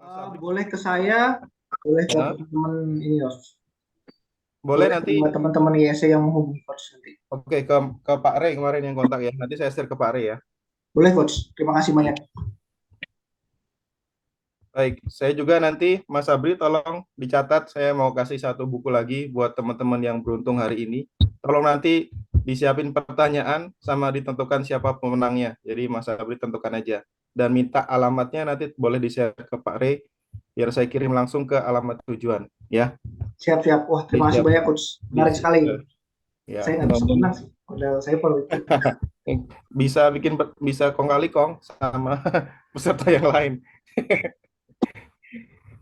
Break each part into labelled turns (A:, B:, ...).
A: Mas Sabri,
B: Boleh ke saya, boleh ke
A: ya,
B: teman-teman ini, Yos.
A: boleh
B: Boleh ke
A: nanti.
B: teman-teman IEC yang menghubungi Coach nanti.
A: Oke, ke Pak Rey kemarin yang kontak ya. Nanti saya share ke Pak Rey ya.
B: Boleh, Coach. Terima kasih banyak.
A: Baik, saya juga nanti Mas Sabri tolong dicatat. Saya mau kasih satu buku lagi buat teman-teman yang beruntung hari ini. Tolong nanti disiapin pertanyaan sama ditentukan siapa pemenangnya. Jadi Mas Sabri tentukan aja. Dan minta alamatnya nanti boleh di-share ke Pak Rey biar saya kirim langsung ke alamat tujuan ya.
B: Siap-siap. Wah, terima kasih
A: Disiap,
B: banyak, Coach. Menarik sekali ini.
A: disiap.
B: Saya
A: Ya,
B: nggak bisa menang sih. Padahal saya favoritin.
A: bisa bikin bisa kong kali kong sama peserta yang lain.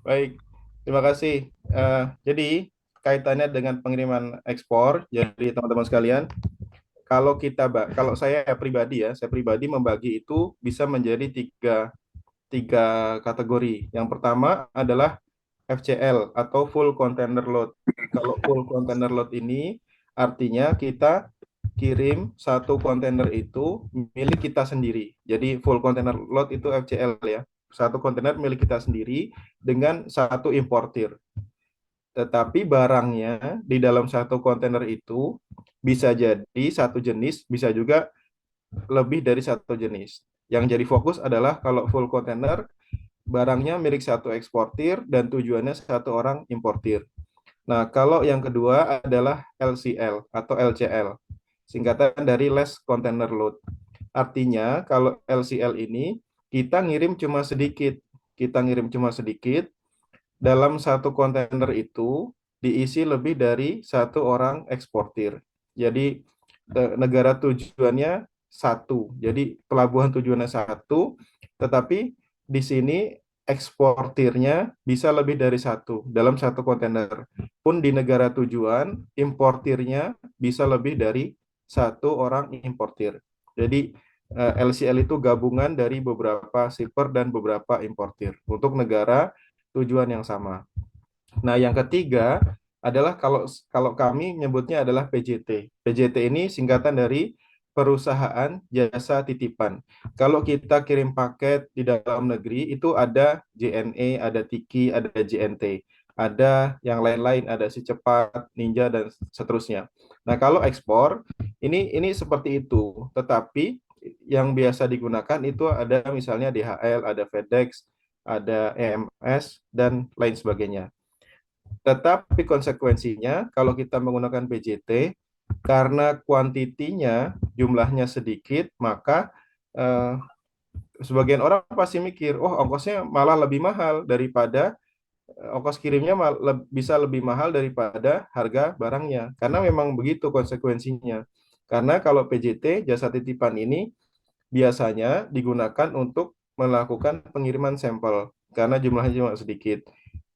A: Baik, terima kasih. Jadi kaitannya dengan pengiriman ekspor, jadi teman-teman sekalian, kalau saya pribadi ya, saya pribadi membagi itu bisa menjadi tiga kategori. Yang pertama adalah FCL atau full container load. Kalau full container load ini artinya kita kirim satu kontainer itu milik kita sendiri. Jadi full container load itu FCL ya. Satu kontainer milik kita sendiri dengan satu importir. Tetapi barangnya di dalam satu kontainer itu bisa jadi satu jenis, bisa juga lebih dari satu jenis. Yang jadi fokus adalah kalau full container barangnya milik satu eksportir dan tujuannya satu orang importir. Nah, kalau yang kedua adalah LCL atau LCL, singkatan dari Less Container Load. Artinya, kalau LCL ini kita ngirim cuma sedikit. Kita ngirim cuma sedikit, dalam satu kontainer itu diisi lebih dari satu orang eksportir. Jadi, negara tujuannya satu. Jadi, pelabuhan tujuannya satu, tetapi di sini eksportirnya bisa lebih dari satu dalam satu kontainer. Pun di negara tujuan, importirnya bisa lebih dari satu orang importir. Jadi LCL itu gabungan dari beberapa shipper dan beberapa importir untuk negara tujuan yang sama. Nah, yang ketiga adalah kalau kalau kami nyebutnya adalah PJT. PJT ini singkatan dari perusahaan jasa titipan. Kalau kita kirim paket di dalam negeri itu ada JNE, ada Tiki, ada JNT, ada yang lain-lain, ada Si Cepat, Ninja dan seterusnya. Nah, kalau ekspor ini seperti itu, tetapi yang biasa digunakan itu ada misalnya DHL, ada FedEx, ada EMS dan lain sebagainya. Tetapi konsekuensinya kalau kita menggunakan PJT karena kuantitinya jumlahnya sedikit, maka eh, sebagian orang pasti mikir, oh ongkosnya malah lebih mahal daripada ongkos kirimnya bisa lebih mahal daripada harga barangnya. Karena memang begitu konsekuensinya. Karena kalau PJT jasa titipan ini biasanya digunakan untuk melakukan pengiriman sampel karena jumlahnya cuma sedikit.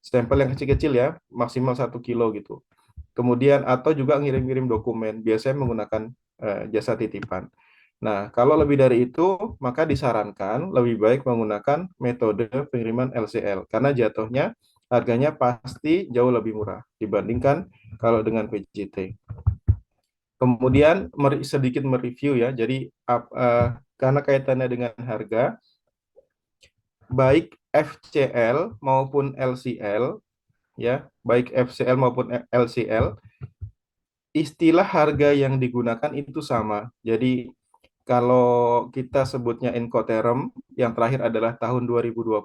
A: Sampel yang kecil-kecil ya, maksimal 1 kilo gitu. Kemudian atau juga ngirim-ngirim dokumen, biasanya menggunakan jasa titipan. Nah, kalau lebih dari itu, maka disarankan lebih baik menggunakan metode pengiriman LCL karena jatuhnya harganya pasti jauh lebih murah dibandingkan kalau dengan PJT. Kemudian sedikit mereview ya, jadi karena kaitannya dengan harga, baik FCL maupun LCL ya, baik FCL maupun LCL, istilah harga yang digunakan itu sama. Jadi kalau kita sebutnya Incoterm, yang terakhir adalah tahun 2020,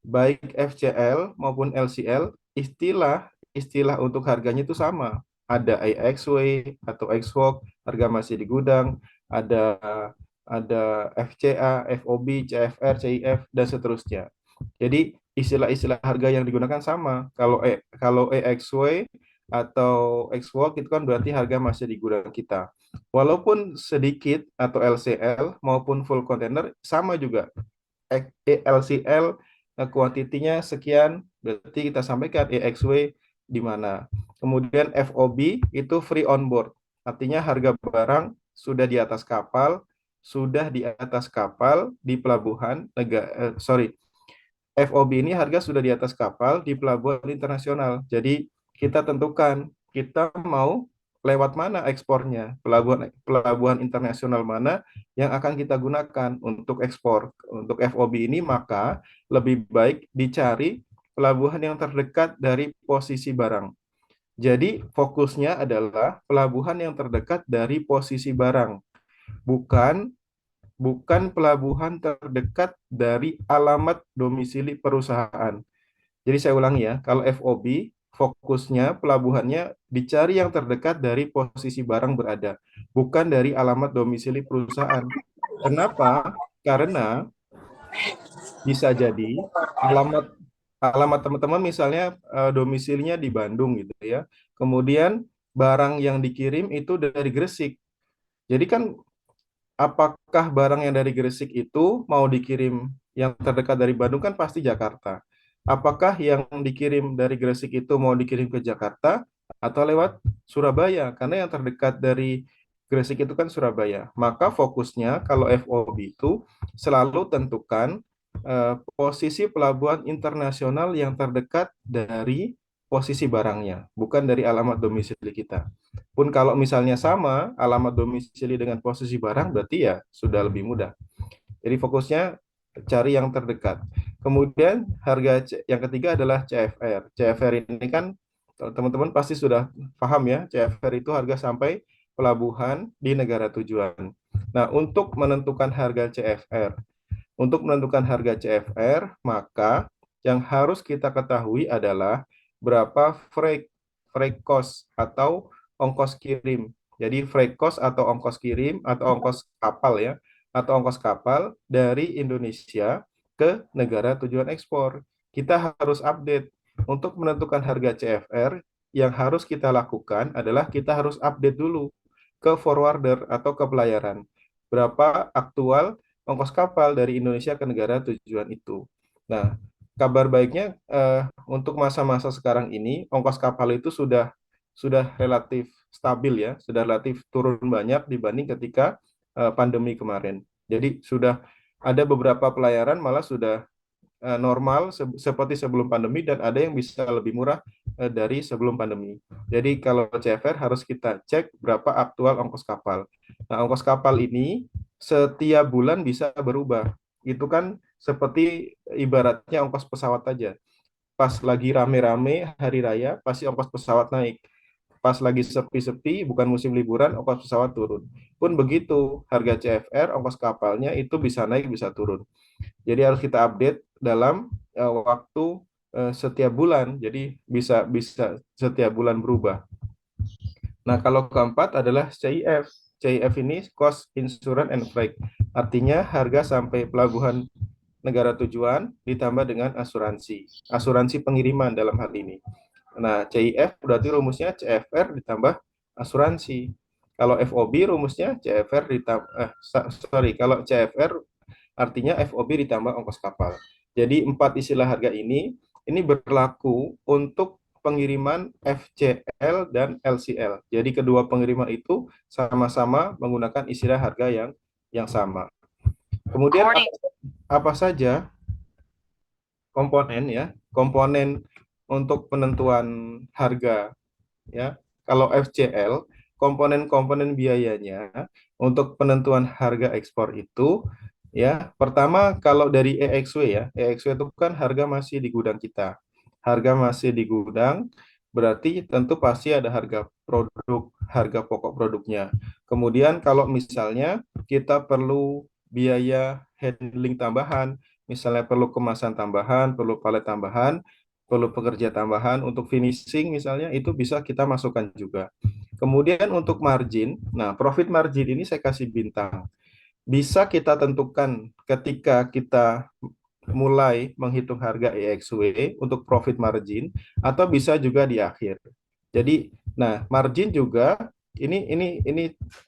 A: baik FCL maupun LCL, istilah untuk harganya itu sama. Ada AXW atau XWOK, harga masih di gudang, ada FCA, FOB, CFR, CIF, dan seterusnya. Jadi istilah-istilah harga yang digunakan sama. Kalau EXW atau XWOK itu kan berarti harga masih di gudang kita. Walaupun sedikit atau LCL maupun full container sama juga. LCL kuantitinya sekian, berarti kita sampaikan EXW di mana. Kemudian FOB itu free on board. Artinya harga barang sudah di atas kapal, di pelabuhan FOB ini harga sudah di atas kapal di pelabuhan internasional. Jadi kita tentukan kita mau lewat mana ekspornya, pelabuhan pelabuhan internasional mana yang akan kita gunakan untuk ekspor. Untuk FOB ini maka lebih baik dicari pelabuhan yang terdekat dari posisi barang. Jadi fokusnya adalah pelabuhan yang terdekat dari posisi barang, bukan bukan pelabuhan terdekat dari alamat domisili perusahaan. Jadi saya ulangi ya, kalau FOB fokusnya pelabuhannya dicari yang terdekat dari posisi barang berada, bukan dari alamat domisili perusahaan. Kenapa? Karena bisa jadi alamat alamat teman-teman misalnya domisilinya di Bandung gitu ya. Kemudian barang yang dikirim itu dari Gresik. Jadi kan apakah barang yang dari Gresik itu mau dikirim yang terdekat dari Bandung kan pasti Jakarta. Apakah yang dikirim dari Gresik itu mau dikirim ke Jakarta atau lewat Surabaya? Karena yang terdekat dari Gresik itu kan Surabaya. Maka fokusnya kalau FOB itu selalu tentukan posisi pelabuhan internasional yang terdekat dari posisi barangnya, bukan dari alamat domisili kita. Pun kalau misalnya sama alamat domisili dengan posisi barang, berarti ya sudah lebih mudah. Jadi fokusnya cari yang terdekat. Kemudian yang ketiga adalah CFR. CFR ini kan teman-teman pasti sudah paham ya, CFR itu harga sampai pelabuhan di negara tujuan. Nah, untuk menentukan harga CFR, maka yang harus kita ketahui adalah berapa freight cost atau ongkos kirim. Jadi freight cost atau ongkos kirim atau ongkos kapal ya, atau ongkos kapal dari Indonesia ke negara tujuan ekspor. Kita harus update. Untuk menentukan harga CFR, yang harus kita lakukan adalah kita harus update dulu ke forwarder atau ke pelayaran. Berapa aktual ongkos kapal dari Indonesia ke negara tujuan itu. Nah, kabar baiknya untuk masa-masa sekarang ini ongkos kapal itu sudah relatif stabil ya, sudah relatif turun banyak dibanding ketika pandemi kemarin. Jadi sudah ada beberapa pelayaran malah sudah normal seperti sebelum pandemi dan ada yang bisa lebih murah dari sebelum pandemi. Jadi kalau CFR harus kita cek berapa aktual ongkos kapal. Nah, ongkos kapal ini setiap bulan bisa berubah. Itu kan seperti ibaratnya ongkos pesawat aja. Pas lagi rame-rame hari raya, pasti ongkos pesawat naik. Pas lagi sepi-sepi, bukan musim liburan, ongkos pesawat turun. Pun begitu, harga CFR, ongkos kapalnya itu bisa naik, bisa turun. Jadi harus kita update dalam waktu setiap bulan. Jadi bisa bisa setiap bulan berubah. Nah, kalau keempat adalah CIF. CIF ini Cost Insurance and Freight. Artinya harga sampai pelabuhan negara tujuan ditambah dengan asuransi. Asuransi pengiriman dalam hal ini. Nah, CIF berarti rumusnya CFR ditambah asuransi. Kalau FOB rumusnya CFR ditambah kalau CFR artinya FOB ditambah ongkos kapal. Jadi empat istilah harga ini berlaku untuk pengiriman FCL dan LCL. Jadi kedua pengiriman itu sama-sama menggunakan istilah harga yang sama. Kemudian apa saja komponen ya? Komponen untuk penentuan harga ya. Kalau FCL, komponen-komponen biayanya untuk penentuan harga ekspor itu ya, pertama kalau dari EXW ya, EXW itu kan harga masih di gudang kita. Harga masih di gudang berarti tentu pasti ada harga produk, harga pokok produknya. Kemudian kalau misalnya kita perlu biaya handling tambahan, misalnya perlu kemasan tambahan, perlu palet tambahan, perlu pekerja tambahan untuk finishing misalnya itu bisa kita masukkan juga. Kemudian untuk margin, nah profit margin ini saya kasih bintang. Bisa kita tentukan ketika kita mulai menghitung harga EXW untuk profit margin atau bisa juga di akhir. Jadi, nah margin juga ini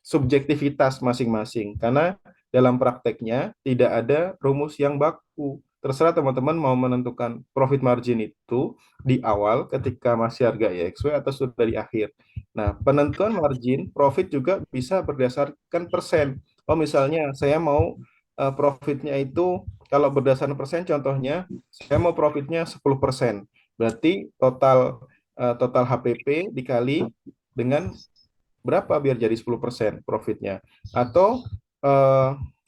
A: subjektivitas masing-masing karena dalam prakteknya tidak ada rumus yang baku. Terserah teman-teman mau menentukan profit margin itu di awal ketika masih harga EXW atau sudah di akhir. Nah, penentuan margin profit juga bisa berdasarkan persen. Oh, misalnya saya mau profitnya itu kalau berdasarkan persen contohnya saya mau profitnya 10%. Berarti total total HPP dikali dengan berapa biar jadi 10% profitnya. Atau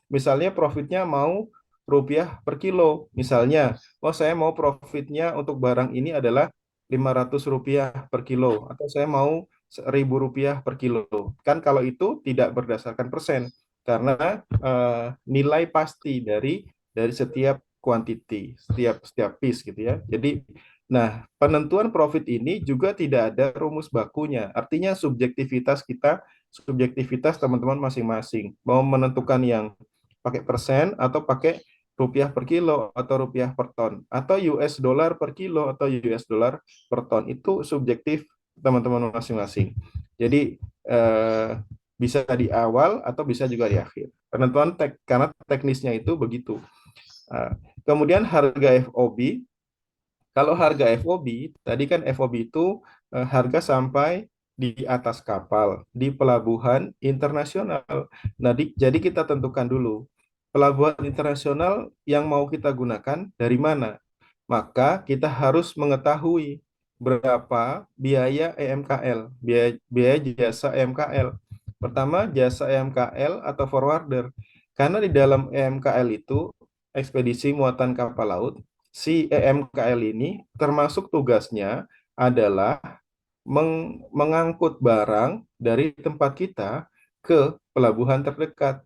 A: misalnya profitnya mau rupiah per kilo. Misalnya, oh saya mau profitnya untuk barang ini adalah 500 rupiah per kilo. Atau saya mau 1.000 rupiah per kilo. Kan kalau itu tidak berdasarkan persen. Karena nilai pasti dari setiap quantity, setiap piece gitu ya. Jadi, nah, penentuan profit ini juga tidak ada rumus bakunya. Artinya subjektivitas kita, subjektivitas teman-teman masing-masing. Mau menentukan yang pakai persen atau pakai rupiah per kilo atau rupiah per ton atau US dollar per kilo atau US dollar per ton itu subjektif teman-teman masing-masing. Jadi bisa di awal atau bisa juga di akhir. Penentuan karena teknisnya itu begitu. Kemudian harga FOB, kalau harga FOB, tadi kan FOB itu harga sampai di atas kapal, di pelabuhan internasional. Nah, jadi kita tentukan dulu, pelabuhan internasional yang mau kita gunakan dari mana? Maka kita harus mengetahui berapa biaya EMKL, biaya jasa EMKL. Pertama, jasa EMKL atau forwarder. Karena di dalam EMKL itu, ekspedisi muatan kapal laut, si EMKL ini termasuk tugasnya adalah mengangkut barang dari tempat kita ke pelabuhan terdekat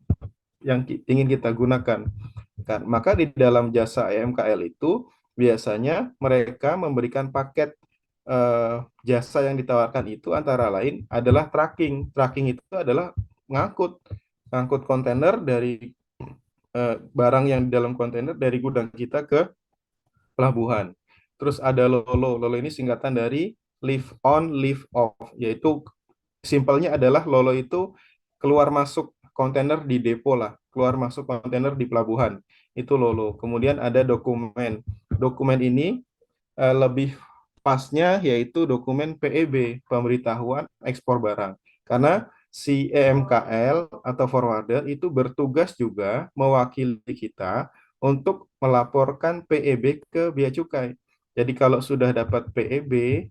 A: yang ingin kita gunakan. Maka di dalam jasa EMKL itu biasanya mereka memberikan paket jasa yang ditawarkan itu antara lain adalah tracking. Tracking itu adalah ngangkut kontainer dari barang yang di dalam kontainer dari gudang kita ke pelabuhan. Terus ada LOLO. LOLO ini singkatan dari live on, live off, yaitu simpelnya adalah LOLO itu keluar masuk kontainer di depo lah, keluar masuk kontainer di pelabuhan. Itu LOLO. Kemudian ada dokumen. Dokumen ini lebih pasnya yaitu dokumen PEB, pemberitahuan ekspor barang. Karena si EMKL atau forwarder itu bertugas juga mewakili kita untuk melaporkan PEB ke Bea Cukai. Jadi kalau sudah dapat PEB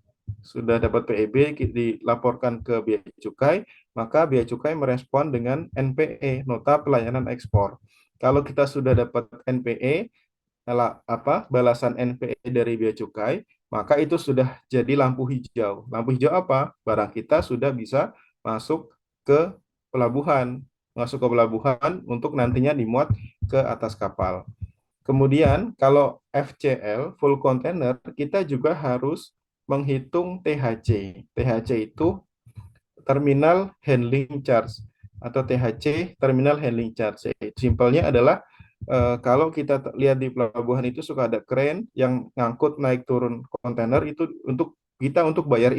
A: dilaporkan ke Bea Cukai, maka Bea Cukai merespon dengan NPE, Nota Pelayanan Ekspor. Kalau kita sudah dapat NPE, balasan NPE dari Bea Cukai, maka itu sudah jadi lampu hijau. Lampu hijau apa? Barang kita sudah bisa masuk ke pelabuhan, untuk nantinya dimuat ke atas kapal. Kemudian kalau FCL, full container, kita juga harus menghitung THC. THC itu terminal handling charge atau THC terminal handling charge. Simpelnya adalah kalau kita lihat di pelabuhan itu suka ada kren yang ngangkut naik turun kontainer itu untuk bayar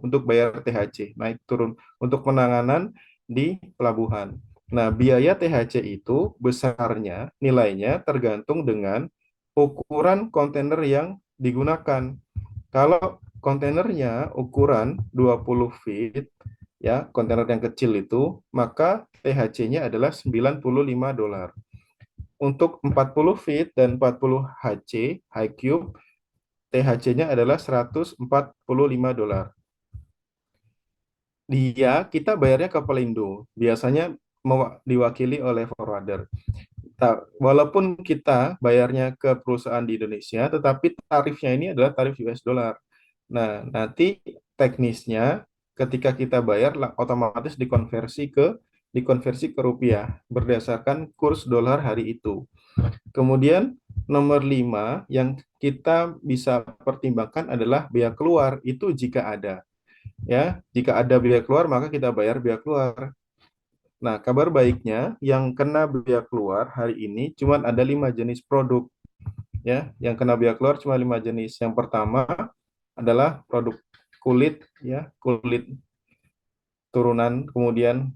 A: untuk bayar THC naik turun untuk penanganan di pelabuhan. Nah, biaya THC itu besarnya nilainya tergantung dengan ukuran kontainer yang digunakan. Kalau kontainernya ukuran 20 feet, ya, kontainer yang kecil itu, maka THC-nya adalah $95. Untuk 40 feet dan 40 HC, high cube, THC-nya adalah $145. Kita bayarnya ke Pelindo, biasanya diwakili oleh forwarder. Walaupun kita bayarnya ke perusahaan di Indonesia, tetapi tarifnya ini adalah tarif US dollar. Nah, nanti teknisnya ketika kita bayar otomatis dikonversi ke rupiah berdasarkan kurs dolar hari itu. Kemudian nomor 5 yang kita bisa pertimbangkan adalah biaya keluar, itu jika ada. Ya, jika ada biaya keluar maka kita bayar biaya keluar. Nah, kabar baiknya yang kena biaya keluar hari ini cuma ada 5 jenis produk. Ya, yang kena biaya keluar cuma 5 jenis. Yang pertama adalah produk kulit, ya, kulit turunan, kemudian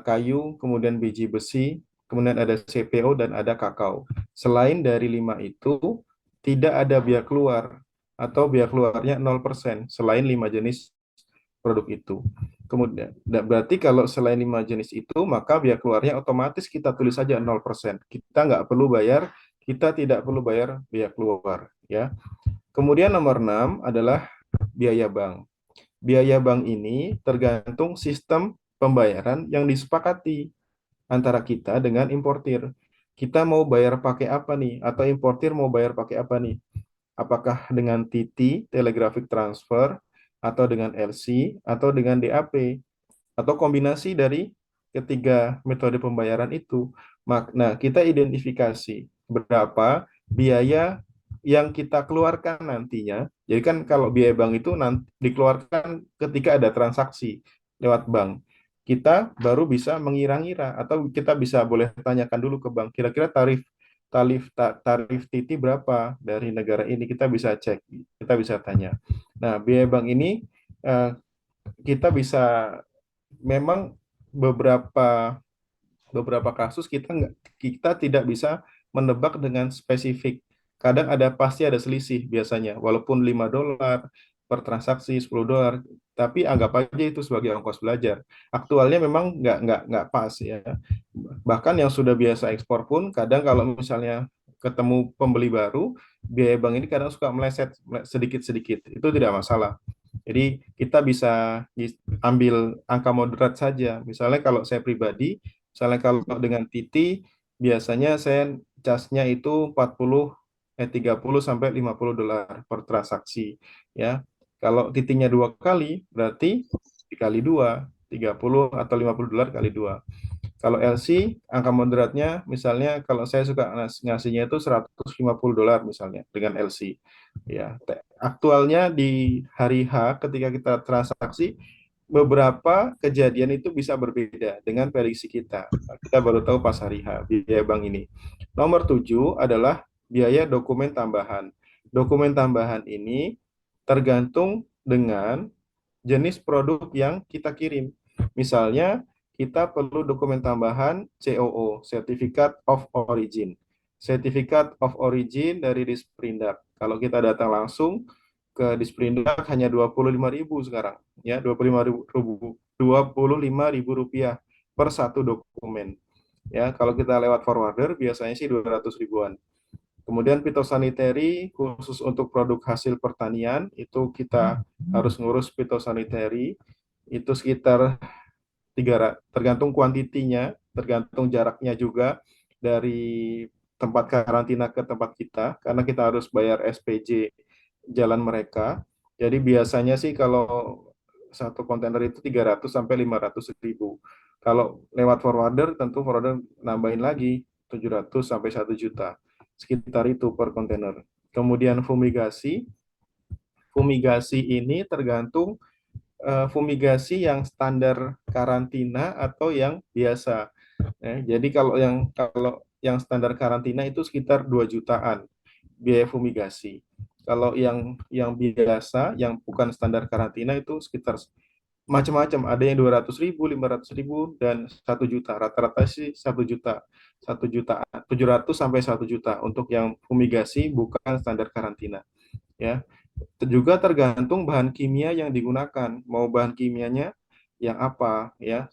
A: kayu, kemudian biji besi, kemudian ada CPO dan ada kakao. Selain dari 5 itu, tidak ada biaya keluar atau biaya keluarnya 0% selain 5 jenis produk itu. Kemudian, berarti kalau selain 5 jenis itu, maka biaya keluarnya otomatis kita tulis saja 0%. Kita tidak perlu bayar biaya keluar. Ya. Kemudian nomor 6 adalah biaya bank. biaya bank ini tergantung sistem pembayaran yang disepakati antara kita dengan importir. Kita mau bayar pakai apa nih? Atau importir mau bayar pakai apa nih? Apakah dengan TT, Telegraphic Transfer, atau dengan LC, atau dengan DAP, atau kombinasi dari ketiga metode pembayaran itu. Nah, kita identifikasi berapa biaya yang kita keluarkan nantinya. Jadi kan kalau biaya bank itu nanti dikeluarkan ketika ada transaksi lewat bank. Kita baru bisa mengira-ngira atau kita bisa boleh tanyakan dulu ke bank, kira-kira tarif TT berapa dari negara ini, kita bisa cek, kita bisa tanya. Nah, biaya bank ini kita bisa memang beberapa beberapa kasus kita tidak bisa menebak dengan spesifik. Kadang pasti ada selisih biasanya, walaupun $5 per transaksi, $10, tapi anggap aja itu sebagai ongkos belajar. Aktualnya memang nggak pas ya. Bahkan yang sudah biasa ekspor pun kadang kalau misalnya ketemu pembeli baru, biaya bank ini kadang suka meleset sedikit-sedikit. Itu tidak masalah. Jadi kita bisa ambil angka moderat saja. Misalnya kalau saya pribadi, misalnya kalau dengan Titi, biasanya saya casnya itu 30 sampai $50 per transaksi. Ya, kalau titinya 2 kali, berarti dikali 2, 30 atau $50 kali 2. Kalau LC, angka moderatnya misalnya kalau saya suka ngasihnya itu $150 misalnya dengan LC. Ya, aktualnya di hari H ketika kita transaksi, beberapa kejadian itu bisa berbeda dengan prediksi kita. Kita baru tahu pas hari H biaya bank ini. Nomor 7 adalah biaya dokumen tambahan. Dokumen tambahan ini tergantung dengan jenis produk yang kita kirim. Misalnya, kita perlu dokumen tambahan COO, Certificate of Origin. Certificate of Origin dari Disperindak. Kalau kita datang langsung ke Disperindak hanya 25.000 sekarang, ya 25.000 rupiah per satu dokumen. Ya, kalau kita lewat forwarder biasanya sih 200 ribuan. Kemudian fitosanitary khusus untuk produk hasil pertanian itu kita harus ngurus fitosanitary itu sekitar tergantung kuantitinya, tergantung jaraknya juga dari tempat karantina ke tempat kita karena kita harus bayar SPJ jalan mereka. Jadi biasanya sih kalau satu kontainer itu 300 sampai 500 ribu. Kalau lewat forwarder tentu forwarder nambahin lagi 700 sampai 1 juta. Sekitar itu per kontainer. Kemudian fumigasi. Fumigasi ini tergantung fumigasi yang standar karantina atau yang biasa. Jadi kalau yang standar karantina itu sekitar 2 jutaan biaya fumigasi. Kalau yang biasa, yang bukan standar karantina itu sekitar macam-macam. Ada yang 200 ribu, 500 ribu, dan 1 juta. Rata-rata sih 1 juta. 1 juta, 700 sampai 1 juta untuk yang fumigasi bukan standar karantina. Ya, juga tergantung bahan kimia yang digunakan. Mau bahan kimianya yang apa ya?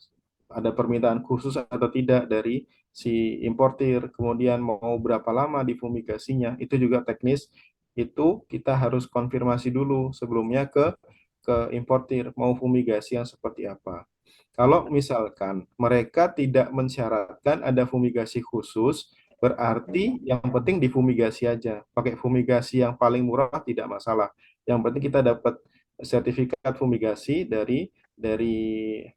A: Ada permintaan khusus atau tidak dari si importir. Kemudian mau berapa lama difumigasinya. Itu juga teknis. Itu kita harus konfirmasi dulu sebelumnya ke importir mau fumigasi yang seperti apa. Kalau misalkan mereka tidak mensyaratkan ada fumigasi khusus, berarti yang penting difumigasi aja. Pakai fumigasi yang paling murah tidak masalah. Yang penting kita dapat sertifikat fumigasi dari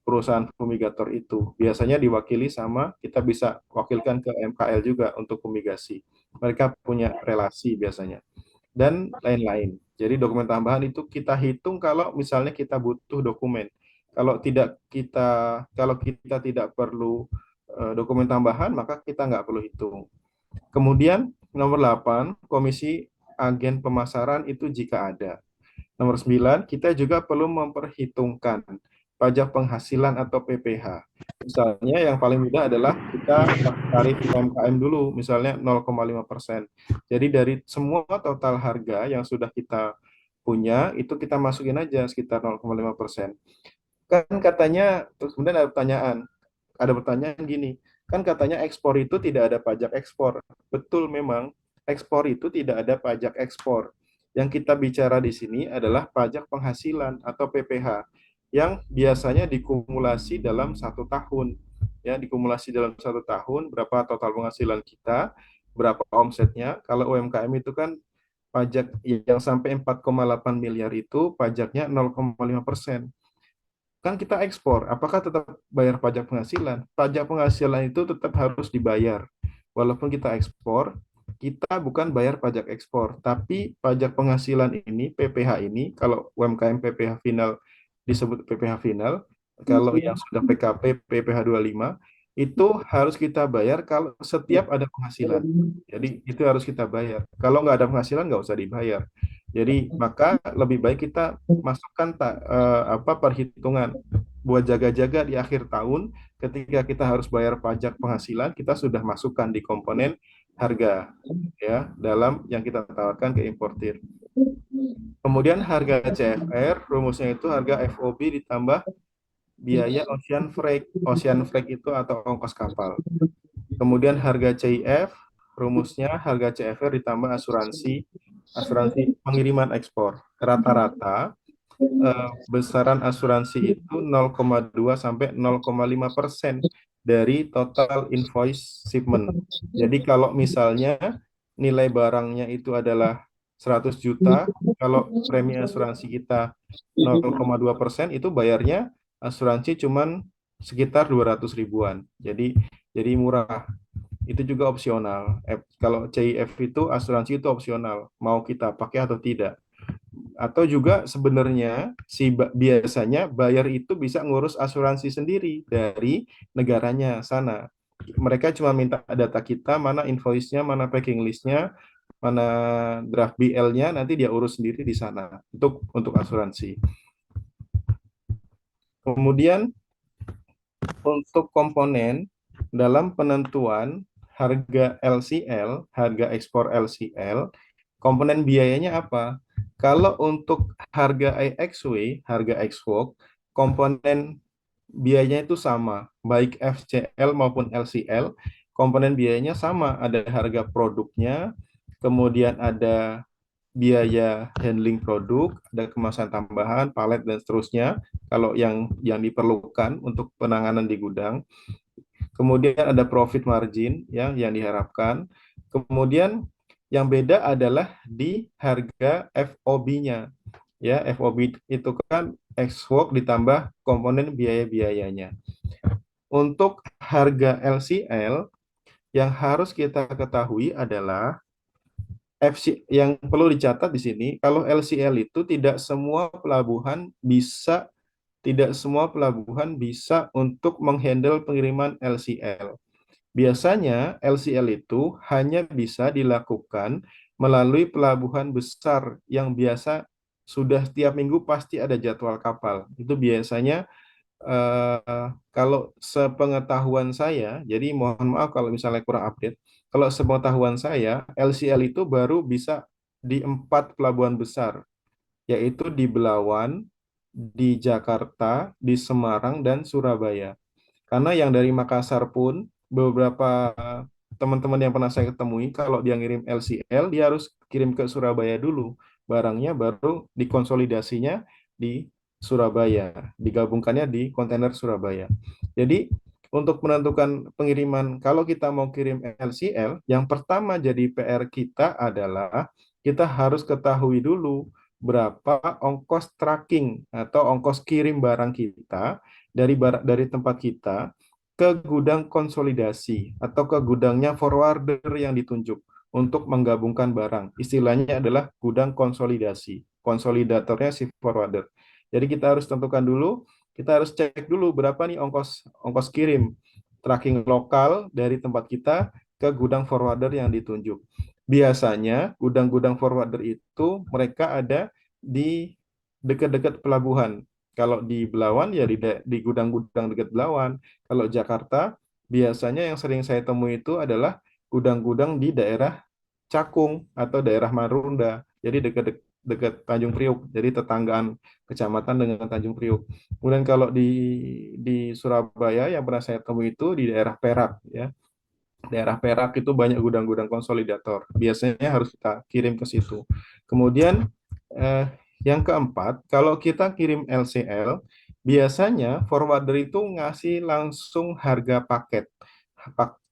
A: perusahaan fumigator itu. Biasanya diwakili sama, kita bisa wakilkan ke MKL juga untuk fumigasi. Mereka punya relasi biasanya. Dan lain-lain. Jadi dokumen tambahan itu kita hitung kalau misalnya kita butuh dokumen. Kalau kita tidak perlu dokumen tambahan, maka kita nggak perlu hitung. Kemudian nomor 8, komisi agen pemasaran itu jika ada. Nomor 9, kita juga perlu memperhitungkan pajak penghasilan atau PPH. Misalnya yang paling mudah adalah kita tarif UMKM dulu, misalnya 0,5%. Jadi dari semua total harga yang sudah kita punya, itu kita masukin aja sekitar 0,5%. Kan katanya, terus kemudian ada pertanyaan gini, kan katanya ekspor itu tidak ada pajak ekspor. Betul memang, ekspor itu tidak ada pajak ekspor. Yang kita bicara di sini adalah pajak penghasilan atau PPh yang biasanya dikumulasi dalam 1 tahun. Ya, dikumulasi dalam 1 tahun berapa total penghasilan kita, berapa omsetnya. Kalau UMKM itu kan pajak yang sampai 4,8 miliar itu pajaknya 0,5%. Kan kita ekspor, apakah tetap bayar pajak penghasilan? Pajak penghasilan itu tetap harus dibayar. Walaupun kita ekspor, kita bukan bayar pajak ekspor, tapi pajak penghasilan ini, PPh ini, kalau UMKM PPh final disebut PPh final, kalau yang sudah PKP PPh 25, itu harus kita bayar kalau setiap ada penghasilan. Jadi itu harus kita bayar. Kalau nggak ada penghasilan nggak usah dibayar. Jadi maka lebih baik kita masukkan perhitungan buat jaga-jaga di akhir tahun ketika kita harus bayar pajak penghasilan kita sudah masukkan di komponen harga ya dalam yang kita tawarkan ke importir. Kemudian harga CFR rumusnya itu harga FOB ditambah biaya ocean freight. Ocean freight itu atau ongkos kapal. Kemudian harga CIF rumusnya harga CFR ditambah asuransi pengiriman ekspor. Rata-rata besaran asuransi itu 0,2 sampai 0,5% dari total invoice shipment. Jadi kalau misalnya nilai barangnya itu adalah 100 juta, kalau premi asuransi kita 0,2% itu bayarnya asuransi cuman sekitar 200 ribuan. Jadi murah. Itu juga opsional. Kalau CIF itu asuransi itu opsional, mau kita pakai atau tidak. Atau juga sebenarnya biasanya buyer itu bisa ngurus asuransi sendiri dari negaranya sana. Mereka cuma minta data kita, mana invoice-nya, mana packing list-nya, mana draft BL-nya, nanti dia urus sendiri di sana untuk asuransi. Kemudian untuk komponen dalam penentuan harga LCL, harga ekspor LCL, komponen biayanya apa? Kalau untuk harga IXW, harga Xwork, komponen biayanya itu sama, baik FCL maupun LCL, komponen biayanya sama, ada harga produknya, kemudian ada biaya handling produk, ada kemasan tambahan, palet dan seterusnya, kalau yang diperlukan untuk penanganan di gudang. Kemudian ada profit margin yang diharapkan. Kemudian yang beda adalah di harga FOB-nya. Ya, FOB itu kan ex-work ditambah komponen biaya-biayanya. Untuk harga LCL yang harus kita ketahui adalah yang perlu dicatat di sini, kalau LCL itu tidak semua pelabuhan bisa untuk menghandle pengiriman LCL. Biasanya LCL itu hanya bisa dilakukan melalui pelabuhan besar yang biasa sudah setiap minggu pasti ada jadwal kapal. Itu biasanya kalau sepengetahuan saya, jadi mohon maaf kalau misalnya kurang update, kalau sepengetahuan saya, LCL itu baru bisa di 4 pelabuhan besar, yaitu di Belawan, di Jakarta, di Semarang, dan Surabaya. Karena yang dari Makassar pun, beberapa teman-teman yang pernah saya ketemui, kalau dia ngirim LCL, dia harus kirim ke Surabaya dulu. Barangnya baru dikonsolidasinya di Surabaya, digabungkannya di kontainer Surabaya. Jadi, untuk menentukan pengiriman, kalau kita mau kirim LCL, yang pertama jadi PR kita adalah kita harus ketahui dulu berapa ongkos tracking atau ongkos kirim barang kita dari tempat kita ke gudang konsolidasi atau ke gudangnya forwarder yang ditunjuk untuk menggabungkan barang. Istilahnya adalah gudang konsolidasi. Konsolidatornya si forwarder. Jadi kita harus tentukan dulu, kita harus cek dulu berapa nih ongkos kirim tracking lokal dari tempat kita ke gudang forwarder yang ditunjuk. Biasanya gudang-gudang forwarder itu mereka ada di dekat-dekat pelabuhan. Kalau di Belawan ya di gudang-gudang dekat Belawan. Kalau Jakarta biasanya yang sering saya temui itu adalah gudang-gudang di daerah Cakung atau daerah Marunda. Jadi dekat Tanjung Priuk. Jadi tetanggaan kecamatan dengan Tanjung Priuk. Kemudian kalau di Surabaya yang pernah saya temui itu di daerah Perak ya. Daerah Perak itu banyak gudang-gudang konsolidator. Biasanya harus kita kirim ke situ. Kemudian eh, yang keempat, kalau kita kirim LCL, biasanya forwarder itu ngasih langsung harga paket,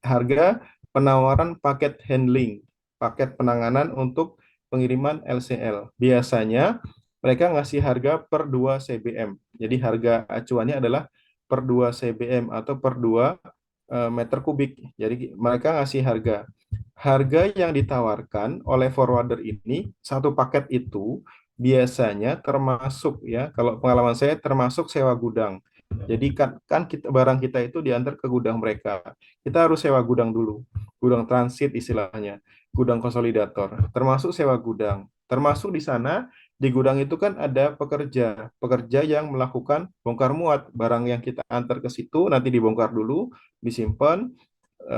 A: harga penawaran paket handling, paket penanganan untuk pengiriman LCL. Biasanya mereka ngasih harga per 2 CBM. Jadi harga acuannya adalah per 2 CBM atau per 2 meter kubik. Jadi mereka ngasih harga. Harga yang ditawarkan oleh forwarder ini satu paket itu biasanya termasuk ya, kalau pengalaman saya termasuk sewa gudang. Jadi kan kita, barang kita itu diantar ke gudang mereka. Kita harus sewa gudang dulu. Gudang transit istilahnya, gudang konsolidator, termasuk sewa gudang. Termasuk di sana di gudang itu kan ada pekerja yang melakukan bongkar muat barang yang kita antar ke situ nanti dibongkar dulu, disimpan,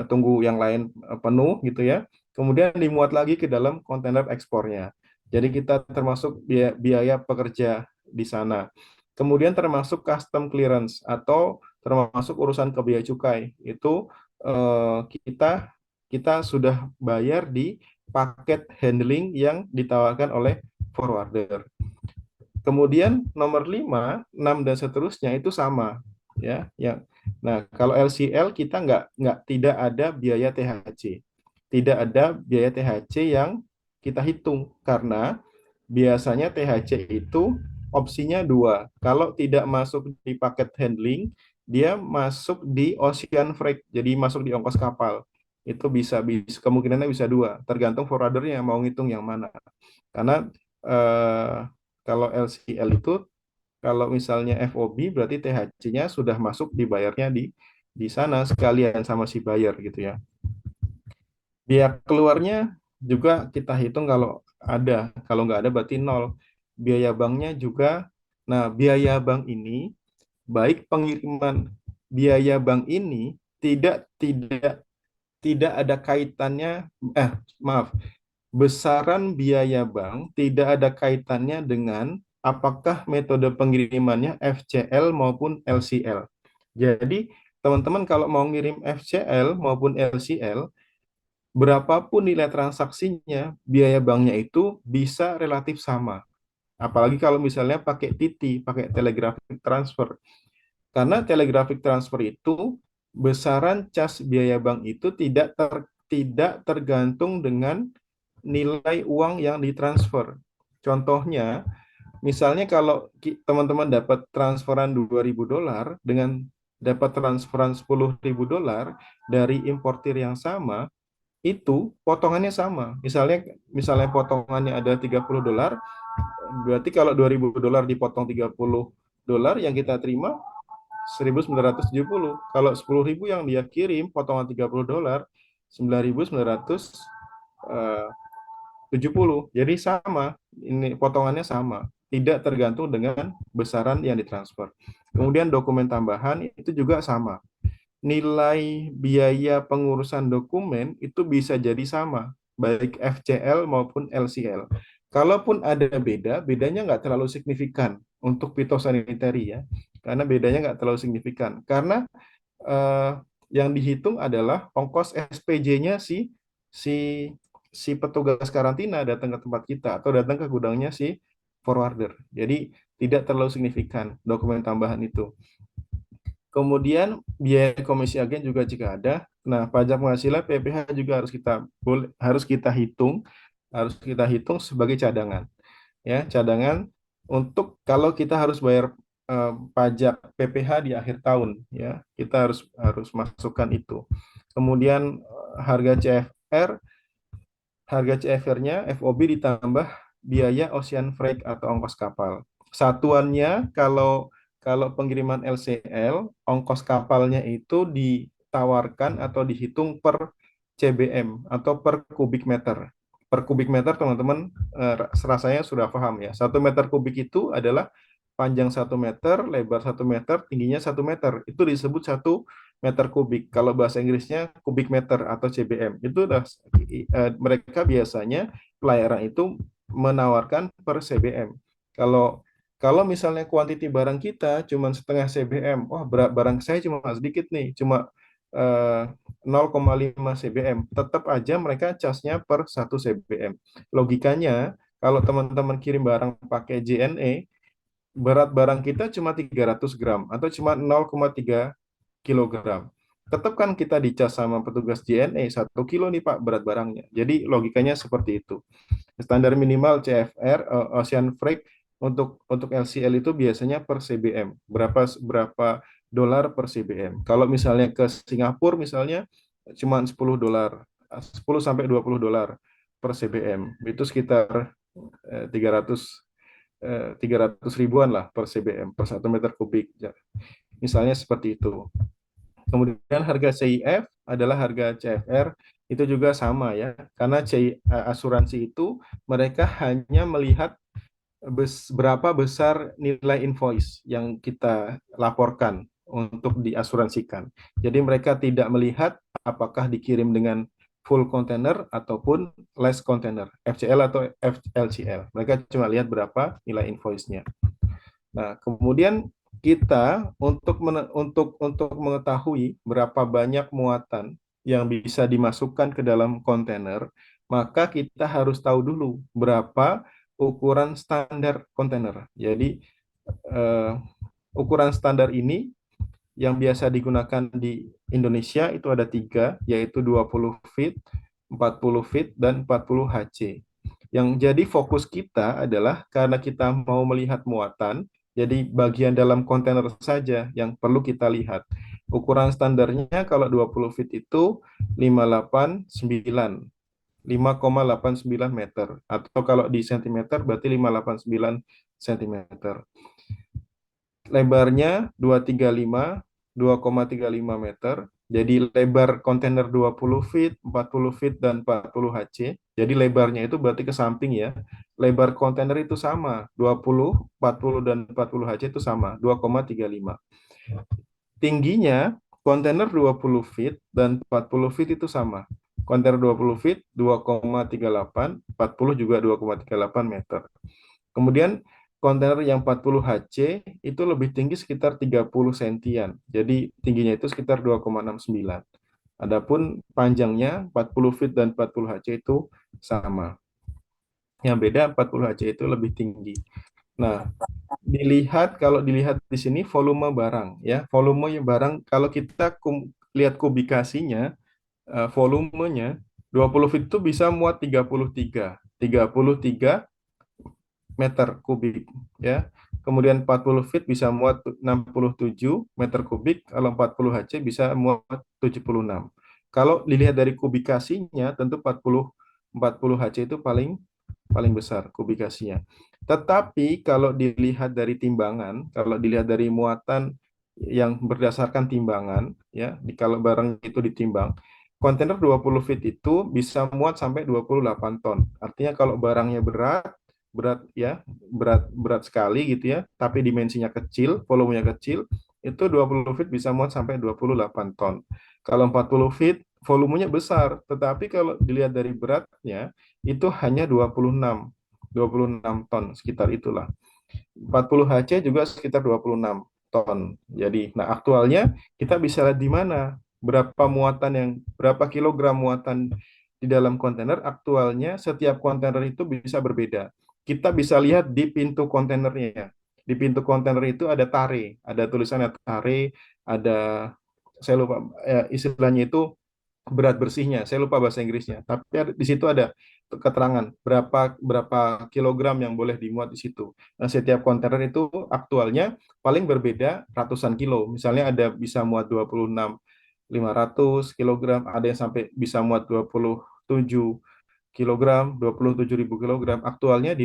A: tunggu yang lain penuh gitu ya. Kemudian dimuat lagi ke dalam kontainer ekspornya. Jadi kita termasuk biaya pekerja di sana. Kemudian termasuk custom clearance atau termasuk urusan ke bea cukai. Itu kita kita sudah bayar di paket handling yang ditawarkan oleh forwarder. Kemudian nomor 5, 6 dan seterusnya itu sama ya. Nah, kalau LCL kita nggak tidak ada biaya THC. Tidak ada biaya THC yang kita hitung karena biasanya THC itu opsinya dua. Kalau tidak masuk di paket handling, dia masuk di ocean freight, jadi masuk di ongkos kapal. Itu bisa kemungkinannya bisa dua, tergantung forwardernya mau ngitung yang mana. Karena eh, kalau LCL itu kalau misalnya FOB berarti THC-nya sudah masuk dibayarnya di sana sekalian sama si buyer gitu ya. Biaya keluarnya juga kita hitung kalau ada, kalau nggak ada berarti nol. Biaya banknya juga, nah biaya bank ini, baik pengiriman biaya bank ini tidak tidak tidak ada kaitannya, maaf, besaran biaya bank tidak ada kaitannya dengan apakah metode pengirimannya FCL maupun LCL. Jadi, teman-teman kalau mau ngirim FCL maupun LCL, berapapun nilai transaksinya, biaya banknya itu bisa relatif sama. Apalagi kalau misalnya pakai TT, pakai telegraphic transfer. Karena telegraphic transfer itu besaran cas biaya bank itu tidak tergantung dengan nilai uang yang ditransfer. Contohnya, misalnya kalau teman-teman dapat transferan $2.000 dengan dapat transferan $10.000 dari importir yang sama, itu potongannya sama. Misalnya potongannya ada $30, berarti kalau $2.000 dipotong $30 yang kita terima 1.970. Kalau 10.000 yang dia kirim potongan $30, 9.970. Jadi sama, ini potongannya sama, tidak tergantung dengan besaran yang ditransfer. Kemudian dokumen tambahan itu juga sama. Nilai biaya pengurusan dokumen itu bisa jadi sama, baik FCL maupun LCL. Kalaupun ada bedanya nggak terlalu signifikan untuk fitosanitary ya, karena bedanya nggak terlalu signifikan. Karena eh, yang dihitung adalah ongkos SPJ-nya si si petugas karantina datang ke tempat kita atau datang ke gudangnya si forwarder. Jadi tidak terlalu signifikan dokumen tambahan itu. Kemudian biaya komisi agen juga jika ada. Nah, pajak penghasilan PPh juga harus kita hitung sebagai cadangan. Ya, cadangan untuk kalau kita harus bayar pajak PPh di akhir tahun ya, kita harus harus masukkan itu. Kemudian harga CFR-nya FOB ditambah biaya ocean freight atau ongkos kapal. Satuannya kalau pengiriman LCL, ongkos kapalnya itu ditawarkan atau dihitung per CBM atau per kubik meter. Per kubik meter teman-teman rasanya sudah paham ya. 1 meter kubik itu adalah panjang 1 meter, lebar 1 meter, tingginya 1 meter. Itu disebut 1 meter kubik. Kalau bahasa Inggrisnya kubik meter atau CBM. Itu udah mereka biasanya pelayaran itu menawarkan per CBM. Kalau kalau misalnya kuantiti barang kita cuma setengah CBM, wah barang saya cuma sedikit nih, cuma eh, 0,5 cbm, tetap aja mereka casnya per 1 cbm. Logikanya, kalau teman-teman kirim barang pakai JNE, berat barang kita cuma 300 gram atau cuma 0,3 kilogram. Tetap kan kita dicas sama petugas JNE 1 kilo nih Pak berat barangnya. Jadi logikanya seperti itu. Standar minimal CFR Ocean Freight untuk LCL itu biasanya per CBM. Berapa dolar per CBM. Kalau misalnya ke Singapura misalnya cuma 10 dolar, 10 sampai 20 dolar per CBM. Itu sekitar 300 300 ribuan lah per CBM per 1 meter kubik. Ya, misalnya seperti itu. Kemudian harga CIF adalah harga CFR itu juga sama ya, karena asuransi itu mereka hanya melihat berapa besar nilai invoice yang kita laporkan untuk diasuransikan. Jadi mereka tidak melihat apakah dikirim dengan full container ataupun less container, FCL atau LCL. Mereka cuma lihat berapa nilai invoice-nya. Nah, kemudian kita untuk mengetahui berapa banyak muatan yang bisa dimasukkan ke dalam kontainer, maka kita harus tahu dulu berapa ukuran standar kontainer. Jadi eh, ukuran standar ini yang biasa digunakan di Indonesia itu ada tiga, yaitu 20 feet, 40 feet, dan 40 HC. Yang jadi fokus kita adalah karena kita mau melihat muatan, jadi bagian dalam kontainer saja yang perlu kita lihat. Ukuran standarnya kalau 20 feet itu 589, 5,89 meter. Atau kalau di sentimeter berarti 589 sentimeter. Lebarnya 2,35 meter. Jadi lebar kontainer 20 feet, 40 feet, dan 40 HC. Jadi lebarnya itu berarti ke samping ya. Lebar kontainer itu sama, 20, 40, dan 40 HC itu sama, 2,35. Tingginya kontainer 20 feet dan 40 feet itu sama. Kontainer 20 feet 2,38, 40 juga 2,38 meter. Kemudian kontainer yang 40 HC itu lebih tinggi sekitar 30 sentian. Jadi tingginya itu sekitar 2,69. Adapun panjangnya 40 feet dan 40 HC itu sama. Yang beda 40 HC itu lebih tinggi. Nah, kalau dilihat di sini volume barang ya. Volume barang kalau kita lihat kubikasinya, volumenya 20 feet itu bisa muat 33 meter kubik ya. Kemudian 40 feet bisa muat 67 meter kubik, kalau 40 HC bisa muat 76. Kalau dilihat dari kubikasinya tentu 40 HC itu paling paling besar kubikasinya. Tetapi kalau dilihat dari timbangan, kalau dilihat dari muatan yang berdasarkan timbangan ya, kalau barang itu ditimbang, kontainer 20 feet itu bisa muat sampai 28 ton. Artinya kalau barangnya berat ya, berat sekali gitu ya, tapi dimensinya kecil, volumenya kecil, itu 20 feet bisa muat sampai 28 ton. Kalau 40 feet volumenya besar, tetapi kalau dilihat dari beratnya itu hanya 26 ton, sekitar itulah. 40 HC juga sekitar 26 ton. Jadi, nah aktualnya kita bisa lihat di mana berapa kilogram muatan di dalam kontainer. Aktualnya setiap kontainer itu bisa berbeda. Kita bisa lihat di pintu kontainernya. Di pintu kontainer itu ada tare, ada tulisannya tare, ada saya lupa istilahnya itu berat bersihnya. Saya lupa bahasa Inggrisnya. Tapi di situ ada keterangan berapa berapa kilogram yang boleh dimuat di situ. Nah, setiap kontainer itu aktualnya paling berbeda ratusan kilo. Misalnya ada bisa muat 26.500 kilogram, ada yang sampai bisa muat 27 kilogram, 27.000 kilogram. Aktualnya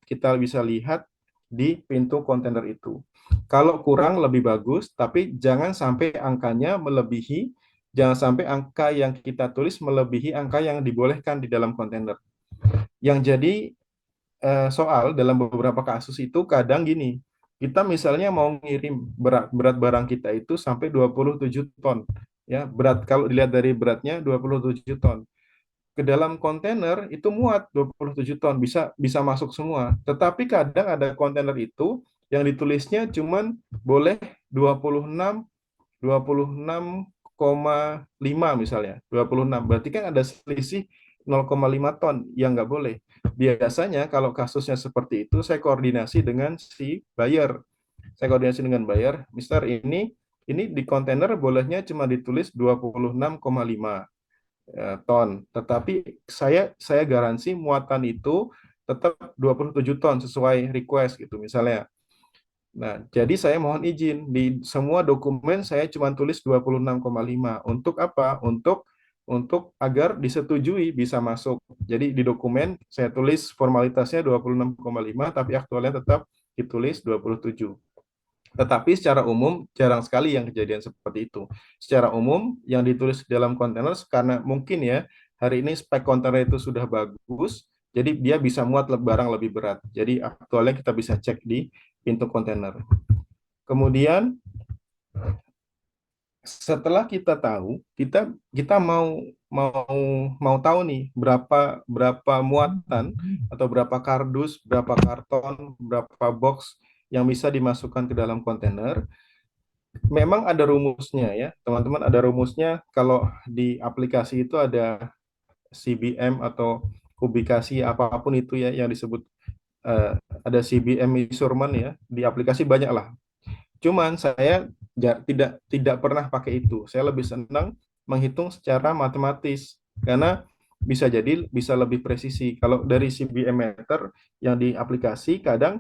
A: kita bisa lihat di pintu kontainer itu. Kalau kurang lebih bagus, tapi jangan sampai angkanya melebihi, jangan sampai angka yang kita tulis melebihi angka yang dibolehkan di dalam kontainer. Yang jadi soal dalam beberapa kasus itu kadang gini, kita misalnya mau ngirim berat barang kita itu sampai 27 ton. Ya, berat kalau dilihat dari beratnya 27 ton. Ke dalam kontainer itu muat 27 ton, bisa bisa masuk semua. Tetapi kadang ada kontainer itu yang ditulisnya cuman boleh 26 0,5 misalnya, 26. Berarti kan ada selisih 0,5 ton yang nggak boleh. Biasanya kalau kasusnya seperti itu, saya koordinasi dengan si buyer. Saya koordinasi dengan buyer, Mister, ini di kontainer bolehnya cuma ditulis 26,5 ton, tetapi saya garansi muatan itu tetap 27 ton sesuai request gitu misalnya. Nah, jadi saya mohon izin di semua dokumen saya cuma tulis 26,5. Untuk apa? Untuk agar disetujui bisa masuk. Jadi di dokumen saya tulis formalitasnya 26,5 tapi aktualnya tetap ditulis 27. Tetapi secara umum jarang sekali yang kejadian seperti itu. Secara umum yang ditulis dalam kontainer karena mungkin ya hari ini spek kontainer itu sudah bagus, jadi dia bisa muat barang lebih berat. Jadi aktualnya kita bisa cek di pintu kontainer. Kemudian setelah kita tahu, kita mau mau tahu nih berapa berapa muatan atau berapa kardus, berapa karton, berapa box yang bisa dimasukkan ke dalam kontainer. Memang ada rumusnya ya, teman-teman, ada rumusnya. Kalau di aplikasi itu ada CBM atau kubikasi apapun itu ya yang disebut, ada CBM measurement ya, di aplikasi banyak lah. Cuman saya tidak pernah pakai itu. Saya lebih senang menghitung secara matematis karena bisa lebih presisi. Kalau dari CBM meter yang di aplikasi kadang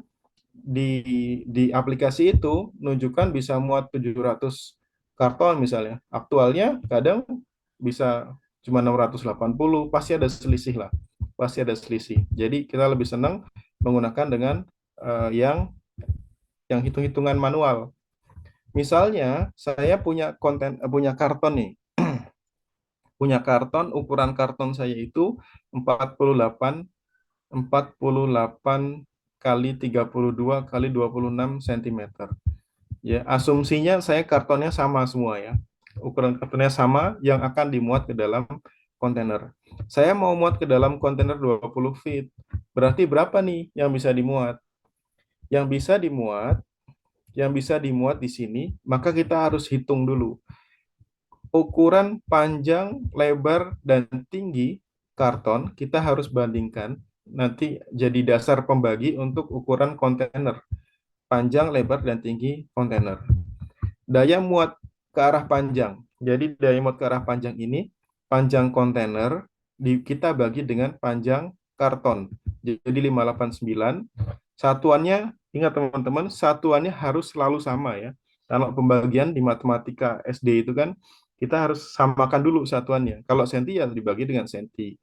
A: di aplikasi itu menunjukkan bisa muat 700 karton misalnya. Aktualnya kadang bisa cuma 680, pasti ada selisih lah. Pasti ada selisih. Jadi kita lebih senang menggunakan dengan yang hitung-hitungan manual. Misalnya saya punya karton nih. Punya karton, ukuran karton saya itu 48 kali 32 kali 26 cm. Ya, asumsinya saya kartonnya sama semua ya. Ukuran kartonnya sama yang akan dimuat ke dalam kontainer. Saya mau muat ke dalam kontainer 20 feet. Berarti berapa nih yang bisa dimuat? Yang bisa dimuat, yang bisa dimuat di sini, maka kita harus hitung dulu. Ukuran panjang, lebar, dan tinggi karton kita harus bandingkan. Nanti jadi dasar pembagi untuk ukuran kontainer. Panjang, lebar, dan tinggi kontainer. Daya muat ke arah panjang. Jadi daya muat ke arah panjang ini, panjang kontainer kita bagi dengan panjang karton. Jadi 589. Satuannya, ingat teman-teman, satuannya harus selalu sama ya. Kalau pembagian di matematika SD itu kan kita harus samakan dulu satuannya. Kalau senti ya dibagi dengan senti.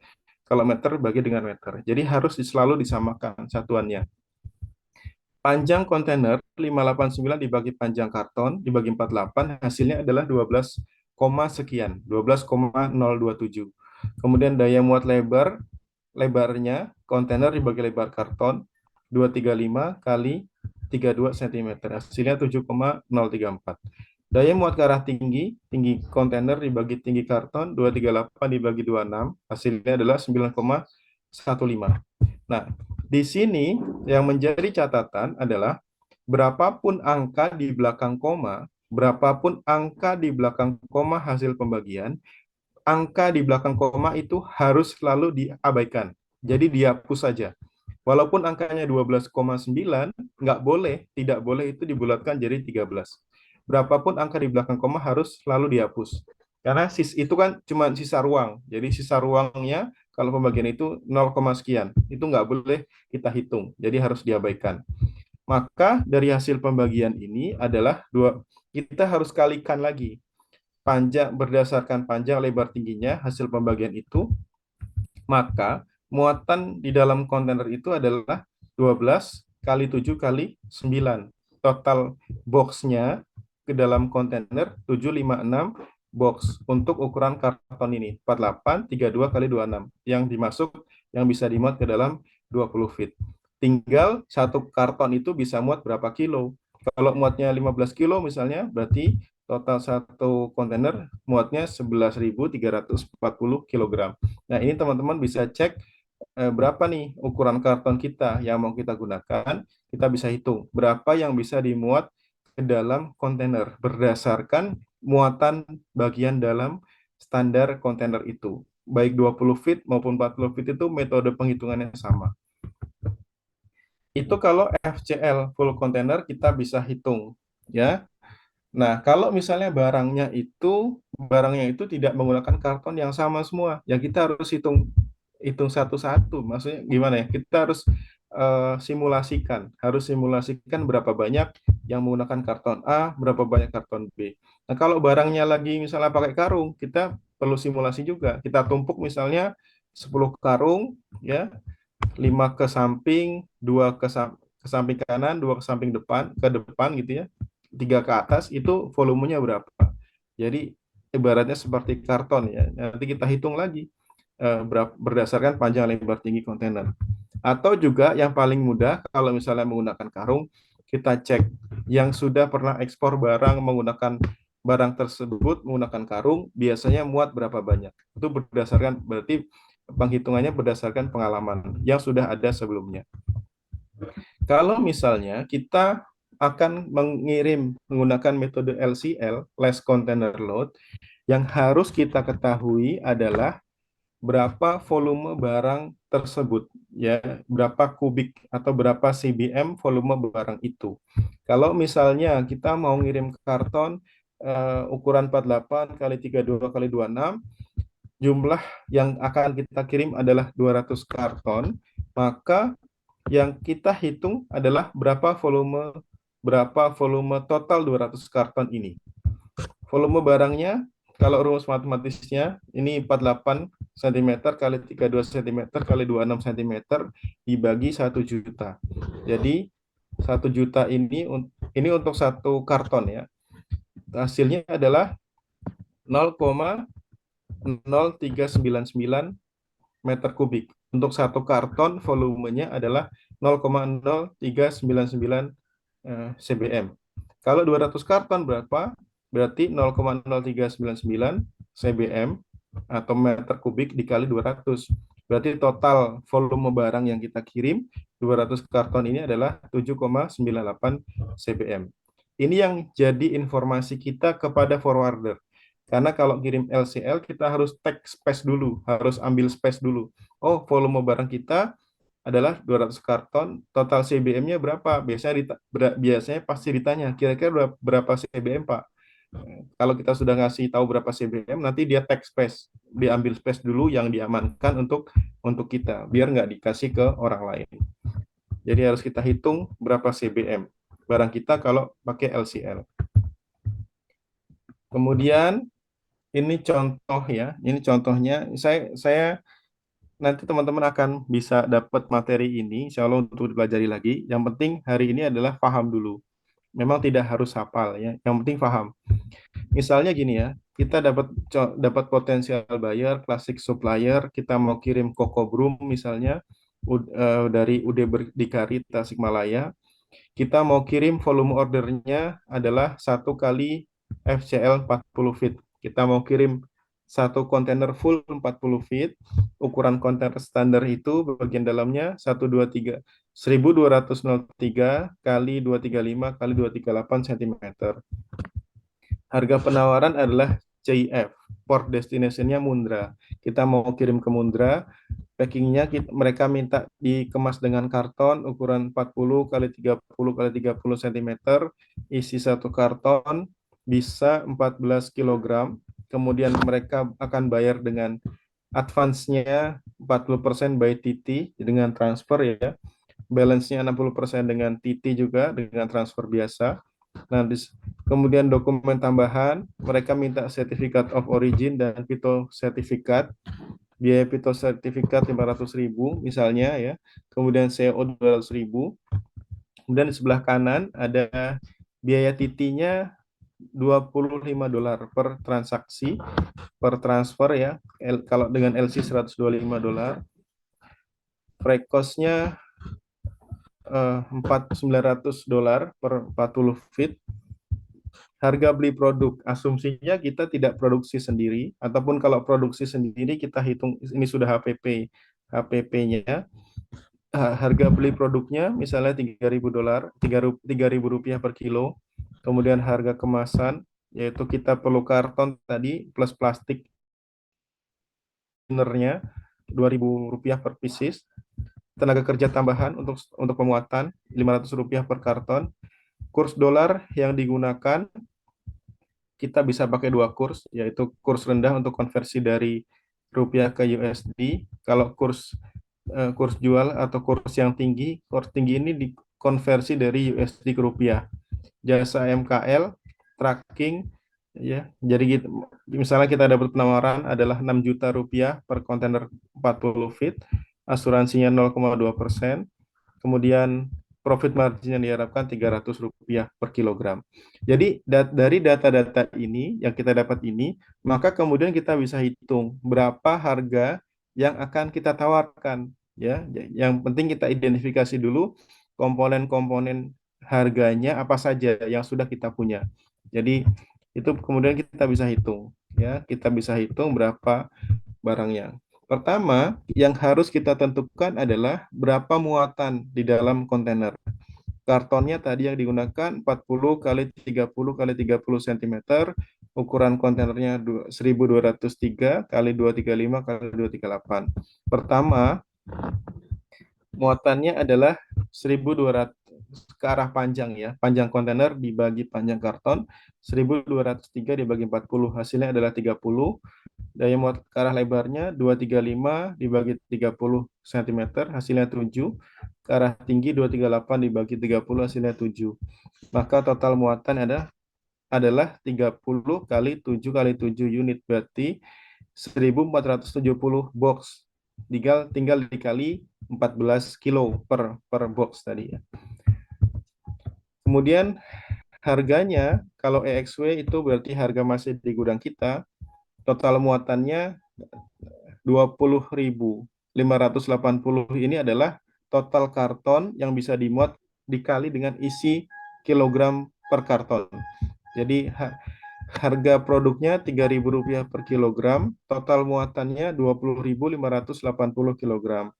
A: Kalau meter bagi dengan meter. Jadi harus selalu disamakan satuannya. Panjang kontainer 589 dibagi panjang karton dibagi 48 hasilnya adalah 12, sekian, 12,027. Kemudian daya muat lebarnya kontainer dibagi lebar karton 235 kali 32 cm. Hasilnya 7,034. Daya muat ke arah tinggi kontainer dibagi tinggi karton 238 dibagi 26 hasilnya adalah 9,15. Nah, di sini yang menjadi catatan adalah berapapun angka di belakang koma hasil pembagian, angka di belakang koma itu harus selalu diabaikan. Jadi dihapus saja. Walaupun angkanya 12,9, tidak boleh itu dibulatkan jadi 13. Berapapun angka di belakang koma harus selalu dihapus. Karena itu kan cuma sisa ruang. Jadi sisa ruangnya kalau pembagian itu 0, sekian. Itu nggak boleh kita hitung. Jadi harus diabaikan. Maka dari hasil pembagian ini adalah kita harus kalikan lagi. Berdasarkan panjang lebar tingginya hasil pembagian itu, maka muatan di dalam kontainer itu adalah 12 kali 7 kali 9. Total boxnya ke dalam kontainer 756 box untuk ukuran karton ini 48 32 kali 26 yang bisa dimuat ke dalam 20 feet. Tinggal satu karton itu bisa muat berapa kilo. Kalau muatnya 15 kilo misalnya, berarti total satu kontainer muatnya 11.340 kg. Nah, ini teman-teman bisa cek berapa nih ukuran karton kita yang mau kita gunakan. Kita bisa hitung berapa yang bisa dimuat ke dalam kontainer berdasarkan muatan bagian dalam standar kontainer itu. Baik 20 feet maupun 40 feet itu metode penghitungannya sama. Itu kalau FCL full container kita bisa hitung ya. Nah, kalau misalnya barangnya itu tidak menggunakan karton yang sama semua, ya kita harus hitung hitung satu-satu. Maksudnya gimana ya? Kita harus simulasikan berapa banyak yang menggunakan karton A, berapa banyak karton B. Nah, kalau barangnya lagi misalnya pakai karung, kita perlu simulasi juga. Kita tumpuk misalnya 10 karung ya, 5 ke samping, 2 ke samping kanan, 2 ke depan gitu ya. 3 ke atas itu volumenya berapa. Jadi ibaratnya seperti karton ya. Nanti kita hitung lagi berdasarkan panjang lebar tinggi kontainer. Atau juga yang paling mudah kalau misalnya menggunakan karung, kita cek yang sudah pernah ekspor barang menggunakan barang tersebut menggunakan karung biasanya muat berapa banyak. Itu berarti penghitungannya berdasarkan pengalaman yang sudah ada sebelumnya. Kalau misalnya kita akan mengirim menggunakan metode LCL, Less Container Load, yang harus kita ketahui adalah berapa volume barang tersebut, ya, berapa kubik atau berapa CBM volume barang itu. Kalau misalnya kita mau ngirim karton ukuran 48 kali 32 kali 26, jumlah yang akan kita kirim adalah 200 karton, maka yang kita hitung adalah berapa volume total 200 karton ini. Volume barangnya kalau rumus matematisnya ini 48 cm kali 32 cm kali 26 cm dibagi 1 juta. Jadi 1 juta ini untuk satu karton ya. Hasilnya adalah 0,0399 meter kubik. Untuk satu karton volumenya adalah 0,0399 CBM. Kalau 200 karton berapa? Berarti 0,0399 CBM atau meter kubik dikali 200. Berarti total volume barang yang kita kirim 200 karton ini adalah 7,98 CBM. Ini yang jadi informasi kita kepada forwarder. Karena kalau kirim LCL kita harus tag space dulu, harus ambil space dulu. Oh, volume barang kita adalah 200 karton, total CBM-nya berapa? Biasanya pasti ditanya, kira-kira berapa CBM, Pak? Kalau kita sudah ngasih tahu berapa CBM, nanti dia tag space, diambil space dulu yang diamankan untuk kita, biar nggak dikasih ke orang lain. Jadi harus kita hitung berapa CBM barang kita kalau pakai LCL. Kemudian ini contoh ya, ini contohnya. Saya nanti teman-teman akan bisa dapat materi ini, insya Allah untuk dipelajari lagi. Yang penting hari ini adalah paham dulu. Memang tidak harus hafal ya, yang penting paham. Misalnya gini ya, kita dapat potensial buyer, klasik supplier, kita mau kirim Koko Brum misalnya dari UD Berdikari Tasikmalaya. Kita mau kirim volume ordernya adalah 1 kali FCL 40 feet. Kita mau kirim satu kontainer full 40 feet. Ukuran kontainer standar itu bagian dalamnya 1203 kali 235 kali 238 cm. Harga penawaran adalah CIF, port destination-nya Mundra. Kita mau kirim ke Mundra, packingnya mereka minta dikemas dengan karton ukuran 40 kali 30 kali 30 cm, isi satu karton bisa 14 kg. Kemudian mereka akan bayar dengan advance-nya 40% by TT dengan transfer ya. Balance-nya 60% dengan TT juga dengan transfer biasa. Nah, kemudian dokumen tambahan, mereka minta sertifikat of origin dan pito sertifikat. Biaya pito sertifikat 500.000 misalnya ya. Kemudian CO 200.000. Kemudian di sebelah kanan ada biaya TT-nya $25 per transaksi per transfer ya. Kalau dengan LC $125. Freight cost-nya $900 per 40 feet. Harga beli produk, asumsinya kita tidak produksi sendiri, ataupun kalau produksi sendiri kita hitung ini sudah HPP-nya. Harga beli produknya misalnya $3.000, $3.000 per kilo. Kemudian harga kemasan yaitu kita perlu karton tadi plus plastik nya Rp2.000 per pieces, tenaga kerja tambahan untuk pemuatan Rp500 per karton, kurs dolar yang digunakan kita bisa pakai dua kurs, yaitu kurs rendah untuk konversi dari rupiah ke USD. Kalau kurs jual atau kurs tinggi ini dikonversi dari USD ke rupiah. Jasa MKL, tracking, ya. Jadi gitu, misalnya kita dapat penawaran adalah Rp6 juta per kontainer 40 feet, asuransinya 0,2%, kemudian profit margin yang diharapkan Rp300 per kilogram. Jadi dari data-data ini yang kita dapat ini, maka kemudian kita bisa hitung berapa harga yang akan kita tawarkan, ya. Yang penting kita identifikasi dulu komponen-komponen harganya apa saja yang sudah kita punya. Jadi itu kemudian kita bisa hitung, ya. Kita bisa hitung berapa barangnya. Pertama, yang harus kita tentukan adalah berapa muatan di dalam kontainer. Kartonnya tadi yang digunakan 40 kali 30 kali 30 cm, ukuran kontainernya 1203 kali 235 kali 238. Pertama, muatannya adalah 1200 ke arah panjang, ya. Panjang kontainer dibagi panjang karton, 1203 dibagi 40, hasilnya adalah 30. Daya muat ke arah lebarnya 235 dibagi 30 cm, hasilnya 7. Ke arah tinggi 238 dibagi 30, hasilnya 7. Maka total muatan adalah 30 kali 7 kali 7 unit, berarti 1470 box. Tinggal dikali 14 kilo per box tadi, ya. Kemudian harganya, kalau EXW itu berarti harga masih di gudang kita, total muatannya 20.580 ini adalah total karton yang bisa dimuat dikali dengan isi kilogram per karton. Jadi harga produknya Rp3.000 per kilogram, total muatannya 20.580 kilogram.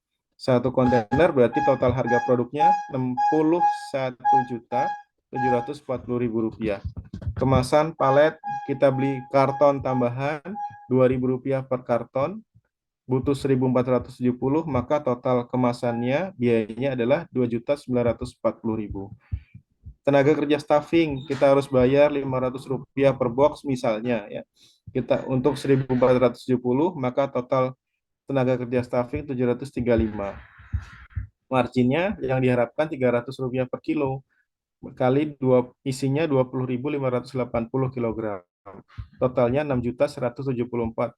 A: Satu kontainer berarti total harga produknya Rp61.740.000. Kemasan palet kita beli karton tambahan Rp2.000 per karton, butuh 1.470, maka total kemasannya biayanya adalah 2.940.000. Tenaga kerja staffing kita harus bayar Rp500 per box misalnya, ya. Kita untuk 1.470, maka total tenaga kerja staffing 735. Marginnya yang diharapkan Rp300 per kilo kali isinya 20.580 kilogram. Totalnya 6.174.000.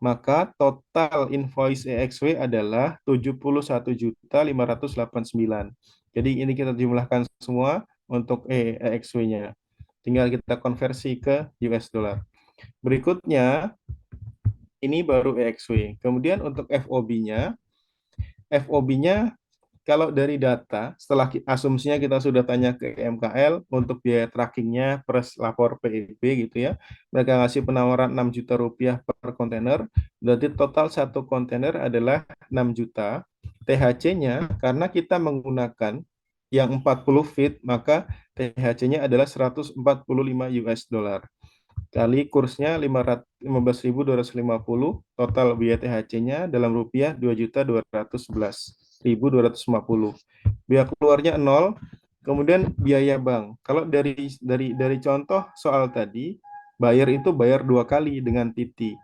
A: Maka total invoice EXW adalah 71.589. Jadi ini kita jumlahkan semua untuk EXW-nya. Tinggal kita konversi ke US dollar. Berikutnya, ini baru EXW. Kemudian untuk FOB-nya kalau dari data, setelah asumsinya kita sudah tanya ke MKL untuk biaya trackingnya plus lapor PIB gitu, ya. Mereka ngasih penawaran Rp6 juta per kontainer, berarti total satu kontainer adalah 6 juta. THC-nya karena kita menggunakan yang 40 feet, maka THC-nya adalah 145 US dollar. Kali kursnya 15.250, total biaya THC-nya dalam rupiah 2.211.250. Biaya keluarnya 0, kemudian biaya bank. Kalau dari contoh soal tadi, bayar itu bayar 2 kali dengan titi.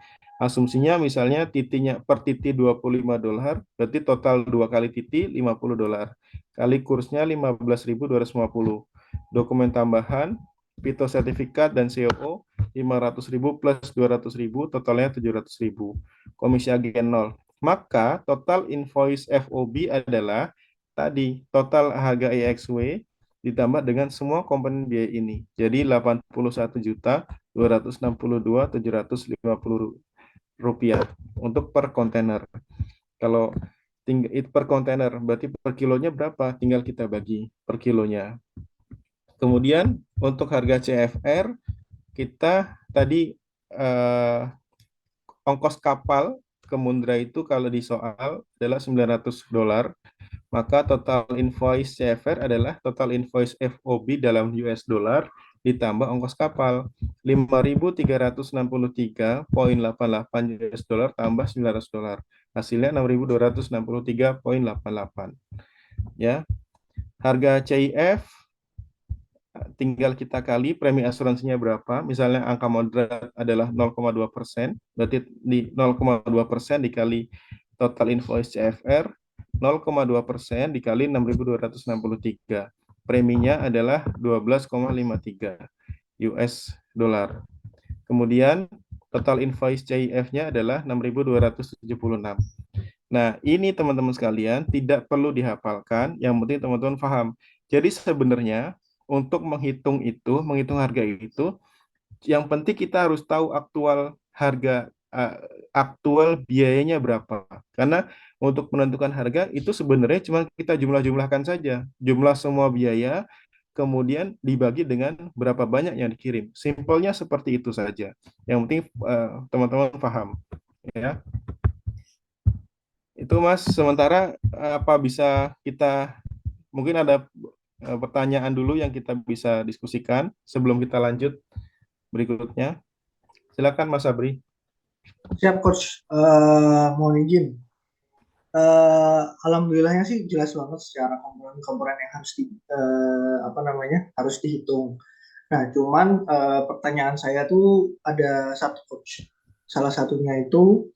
A: Asumsinya misalnya titinya per titi $25, berarti total 2 kali titi $50. Kali kursnya 15.250. Dokumen tambahan, Pito sertifikat dan COO 500.000 plus 200.000, totalnya 700.000. Komisi agen 0. Maka total invoice FOB adalah tadi total harga EXW ditambah dengan semua komponen biaya ini. Jadi 81.262.750 rupiah untuk per kontainer. Kalau per kontainer berarti per kilonya berapa? Tinggal kita bagi per kilonya. Kemudian untuk harga CFR kita tadi ongkos kapal ke Mundra itu kalau di soal adalah $900, maka total invoice CFR adalah total invoice FOB dalam US dollar ditambah ongkos kapal 5.363,88 US dollar tambah $900. Hasilnya 6.263,88. Ya, harga CIF tinggal kita kali premi asuransinya berapa. Misalnya angka moderat adalah 0,2%, berarti di 0,2% dikali total invoice CFR, 0,2% dikali 6.263. Preminya adalah 12,53 US dollar. Kemudian total invoice CIF-nya adalah 6.276. Nah, ini teman-teman sekalian tidak perlu dihafalkan, yang penting teman-teman paham. Jadi sebenarnya untuk menghitung harga itu, yang penting kita harus tahu aktual biayanya berapa. Karena untuk menentukan harga itu sebenarnya cuma kita jumlah-jumlahkan saja, jumlah semua biaya, kemudian dibagi dengan berapa banyak yang dikirim. Simpelnya seperti itu saja. Yang penting teman-teman paham, ya. Itu Mas, sementara apa bisa kita mungkin ada pertanyaan dulu yang kita bisa diskusikan sebelum kita lanjut berikutnya. Silakan Mas Sabri.
B: Siap coach. Mohon izin. Alhamdulillahnya sih jelas banget secara komponen-komponen yang harus apa namanya harus dihitung. Nah, cuman pertanyaan saya tuh ada satu coach. Salah satunya itu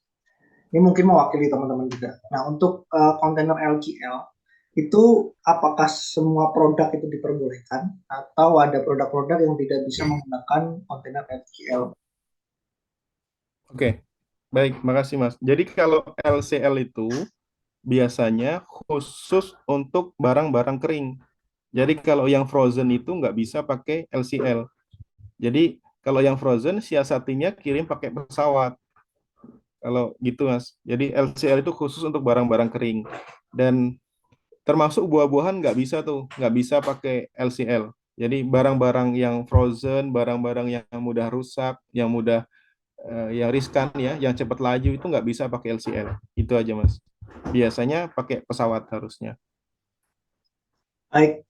B: ini mungkin mewakili teman-teman juga. Nah, untuk kontainer LCL itu apakah semua produk itu diperbolehkan atau ada produk-produk yang tidak bisa menggunakan kontainer LCL?
A: Oke, baik, makasih Mas. Jadi kalau LCL itu biasanya khusus untuk barang-barang kering. Jadi kalau yang frozen itu nggak bisa pakai LCL. Jadi kalau yang frozen siasatinya kirim pakai pesawat. Kalau gitu Mas. Jadi LCL itu khusus untuk barang-barang kering. Dan termasuk buah-buahan nggak bisa tuh, nggak bisa pakai LCL. Jadi barang-barang yang frozen, barang-barang yang mudah rusak, yang mudah yang riskan ya, yang cepat laju itu nggak bisa pakai LCL. Itu aja Mas. Biasanya pakai pesawat harusnya.
B: Baik,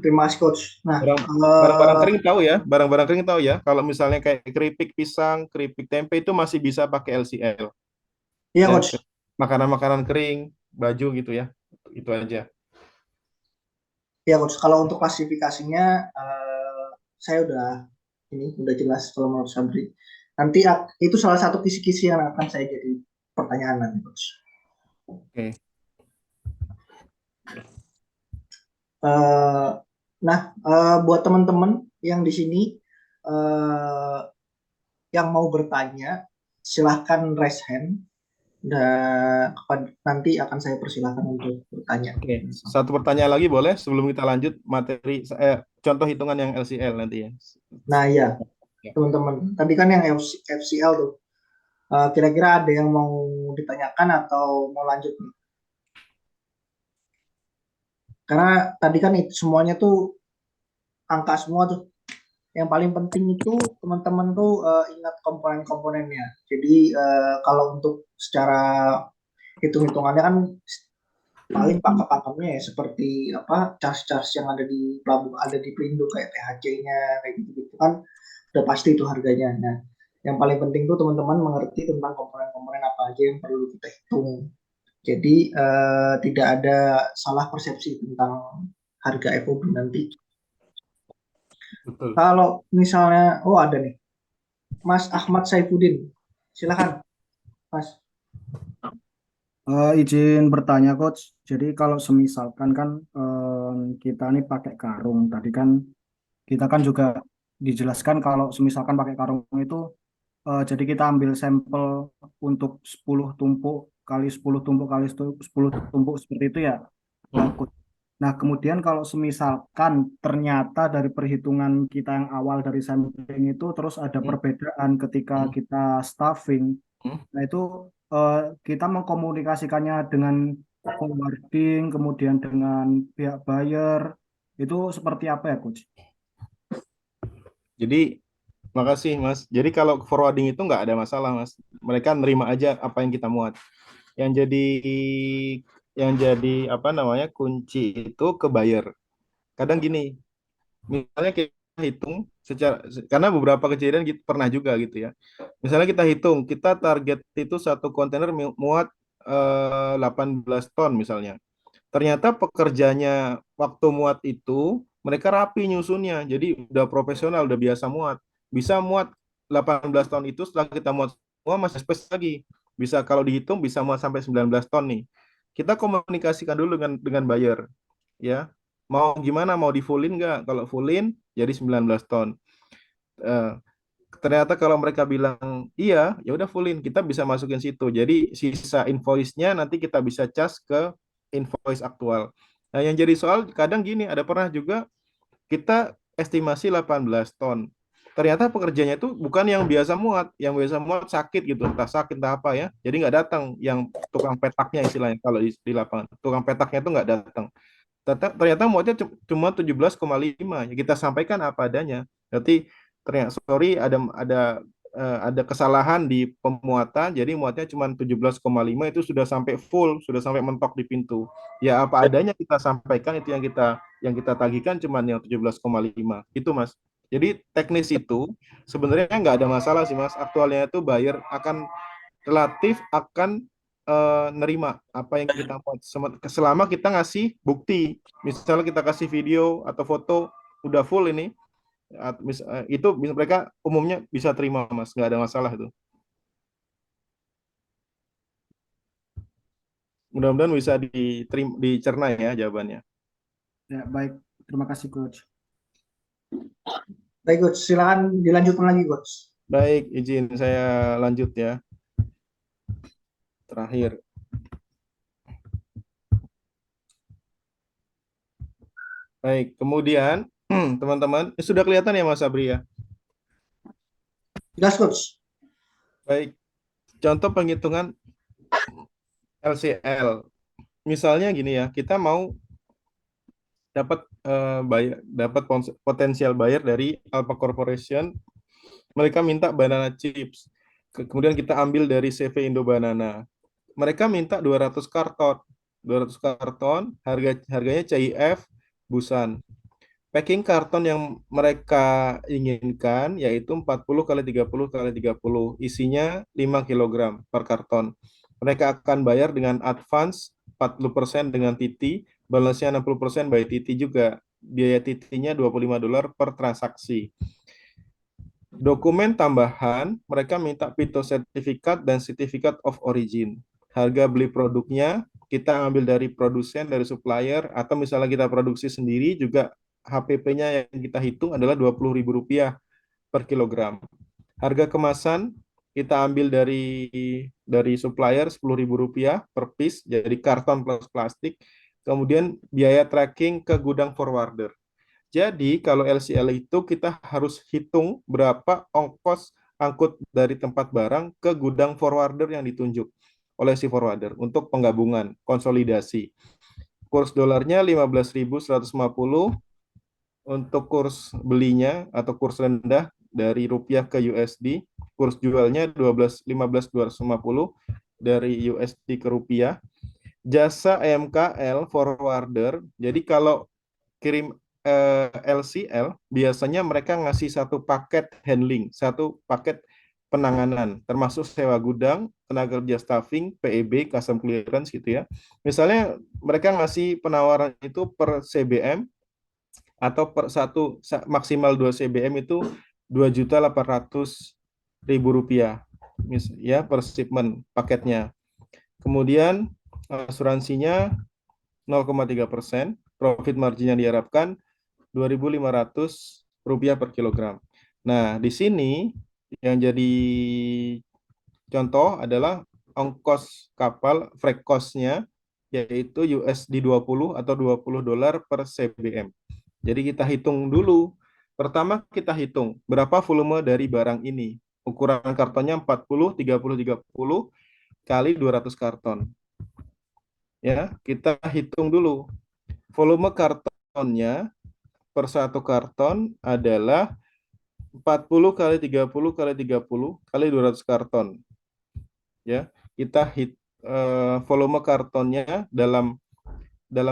B: terima kasih coach. Nah,
A: Barang barang-barang kering tahu ya, barang-barang kering tahu ya. Kalau misalnya kayak keripik pisang, keripik tempe itu masih bisa pakai LCL.
B: iya
A: Ya,
B: coach.
A: makanan-makanan kering, baju gitu ya. Itu aja.
B: Iya coach. Kalau untuk klasifikasinya saya udah jelas kalau menurut Sabri. Nanti itu salah satu kisi-kisi yang akan saya jadi pertanyaan nanti coach.
A: Oke.
B: Eh, nah, buat teman-teman yang di sini eh, yang mau bertanya, silahkan raise hand dan nanti akan saya persilahkan untuk bertanya.
A: Oke, satu pertanyaan lagi boleh sebelum kita lanjut materi contoh hitungan yang LCL nanti ya.
B: Nah ya,
A: Ya.
B: teman-teman, tadi kan yang FCL tuh, kira-kira ada yang mau ditanyakan atau mau lanjut nih? Karena tadi kan itu semuanya tuh angka semua tuh. Yang paling penting itu teman-teman tuh ingat komponen-komponennya. Jadi kalau untuk secara hitung-hitungannya kan paling pakemnya ya seperti apa charge-charge yang ada di pelabuhan, ada di Pelindo kayak THC-nya kayak gitu-gitu kan udah pasti itu harganya. Nah, yang paling penting tuh teman-teman mengerti tentang komponen-komponen apa aja yang perlu kita hitung. Jadi tidak ada salah persepsi tentang harga FOB nanti.
A: Betul.
B: Kalau misalnya, oh ada nih, Mas Ahmad Saifuddin, silakan, Mas.
C: Izin bertanya coach, jadi kalau semisalkan kan kita nih pakai karung, tadi kan kita kan juga dijelaskan kalau semisalkan pakai karung itu jadi kita ambil sampel untuk 10 tumpuk kali 10 tumpuk kali 10 tumpuk seperti itu ya. Coach. Nah, kemudian kalau semisalkan ternyata dari perhitungan kita yang awal dari sampling itu terus ada perbedaan ketika kita stuffing. Nah, itu eh, kita mengkomunikasikannya dengan forwarding, kemudian dengan pihak buyer, itu seperti apa ya, Coach?
A: Jadi makasih Mas. Jadi kalau forwarding itu nggak ada masalah Mas. Mereka nerima aja apa yang kita muat. Yang jadi apa namanya kunci itu ke buyer. Kadang gini, misalnya hitung karena beberapa kejadian gitu, pernah juga gitu ya. Misalnya kita hitung, kita target itu satu kontainer muat 18 ton misalnya. Ternyata pekerjanya waktu muat itu mereka rapi nyusunnya. Jadi udah profesional, udah biasa muat. Bisa muat 18 ton itu setelah kita muat semua masih space lagi. Bisa kalau dihitung bisa muat sampai 19 ton nih. Kita komunikasikan dulu dengan buyer ya. Mau gimana? Mau di fullin nggak? Kalau fullin jadi 19 ton. Eh, Ternyata kalau mereka bilang iya, ya udah fullin, kita bisa masukin situ. Jadi sisa invoice-nya nanti kita bisa cas ke invoice aktual. Nah, yang jadi soal kadang gini, ada pernah juga kita estimasi 18 ton. Ternyata pekerjanya itu bukan yang biasa muat, yang biasa muat sakit gitu, entah sakit entah apa ya. Jadi nggak datang yang tukang petaknya istilahnya kalau di lapangan. Tukang petaknya itu nggak datang. Ternyata muatnya cuma 17,5. Ya kita sampaikan apa adanya. Berarti ternyata sorry ada kesalahan di pemuatan, jadi muatnya cuma 17,5 itu sudah sampai full, sudah sampai mentok di pintu. Ya apa adanya kita sampaikan, itu yang kita tagihkan cuma yang 17,5. Itu Mas. Jadi teknis itu sebenarnya nggak ada masalah sih Mas. Aktualnya itu buyer akan relatif akan nerima apa yang kita mau selama kita ngasih bukti. Misalnya kita kasih video atau foto udah full ini, itu mereka umumnya bisa terima Mas, nggak ada masalah itu. Mudah-mudahan bisa dicerna ya jawabannya.
C: Ya, baik. Terima kasih, Coach.
B: Baik, Coach. Silakan dilanjutkan lagi, Coach.
A: Baik, izin saya lanjut ya. Terakhir. Baik, kemudian teman-teman, sudah kelihatan ya Mas Sabri ya?
B: Jelas, Coach.
A: Baik, contoh penghitungan LCL. Misalnya gini ya, kita mau dapat potensial buyer dari Alpha Corporation. Mereka minta banana chips. Kemudian kita ambil dari CV Indo Banana. Mereka minta 200 karton. 200 karton, harganya CIF Busan. Packing karton yang mereka inginkan yaitu 40 kali 30 kali 30. Isinya 5 kilogram per karton. Mereka akan bayar dengan advance 40% dengan TT, balance-nya 60% by TT juga. Biaya TT-nya $25 per transaksi. Dokumen tambahan, mereka minta PITO sertifikat dan certificate of origin. Harga beli produknya kita ambil dari produsen, dari supplier, atau misalnya kita produksi sendiri juga HPP-nya yang kita hitung adalah Rp20.000 per kilogram. Harga kemasan kita ambil dari supplier Rp10.000 per piece, jadi karton plus plastik. Kemudian biaya tracking ke gudang forwarder. Jadi kalau LCL itu kita harus hitung berapa ongkos angkut dari tempat barang ke gudang forwarder yang ditunjuk oleh si forwarder untuk penggabungan, konsolidasi. Kurs dolarnya 15.150, untuk kurs belinya atau kurs rendah dari rupiah ke USD, kurs jualnya 15.250 dari USD ke rupiah. Jasa MKL forwarder, jadi kalau kirim LCL, biasanya mereka ngasih satu paket handling, satu paket penanganan, termasuk sewa gudang, tenaga kerja staffing, PEB, custom clearance gitu ya. Misalnya mereka ngasih penawaran itu per CBM atau per satu maksimal 2 CBM itu Rp2.800.000 ya per shipment paketnya. Kemudian asuransinya 0,3%, profit margin yang diharapkan Rp2.500 per kilogram. Nah, di sini yang jadi contoh adalah ongkos kapal, freight cost-nya, yaitu USD 20 atau $20 per CBM. Jadi kita hitung dulu. Pertama kita hitung berapa volume dari barang ini. Ukuran kartonnya 40, 30, 30 kali 200 karton. Ya, kita hitung dulu. Volume kartonnya per satu karton adalah 40 kali 30 kali 30 kali 200 karton. Ya, kita volume kartonnya dalam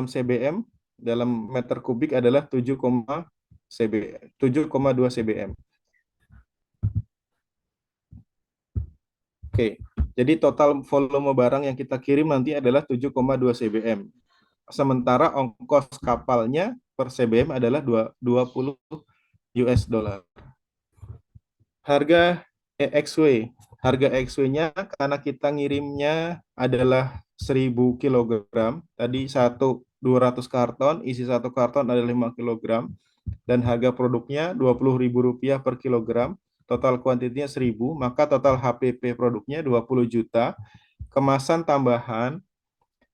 A: CBM, dalam meter kubik adalah 7,5 7,2 cbm. Oke, jadi total volume barang yang kita kirim nanti adalah 7,2 cbm. Sementara ongkos kapalnya per cbm adalah 20 US dollar. Harga EXW. Harga EXW-nya karena kita ngirimnya adalah 1000 kilogram. Tadi 200 karton, isi satu karton adalah 5 kilogram. Dan harga produknya Rp20.000 per kilogram. Total kuantitinya 1000, maka total HPP produknya 20 juta. Kemasan tambahan,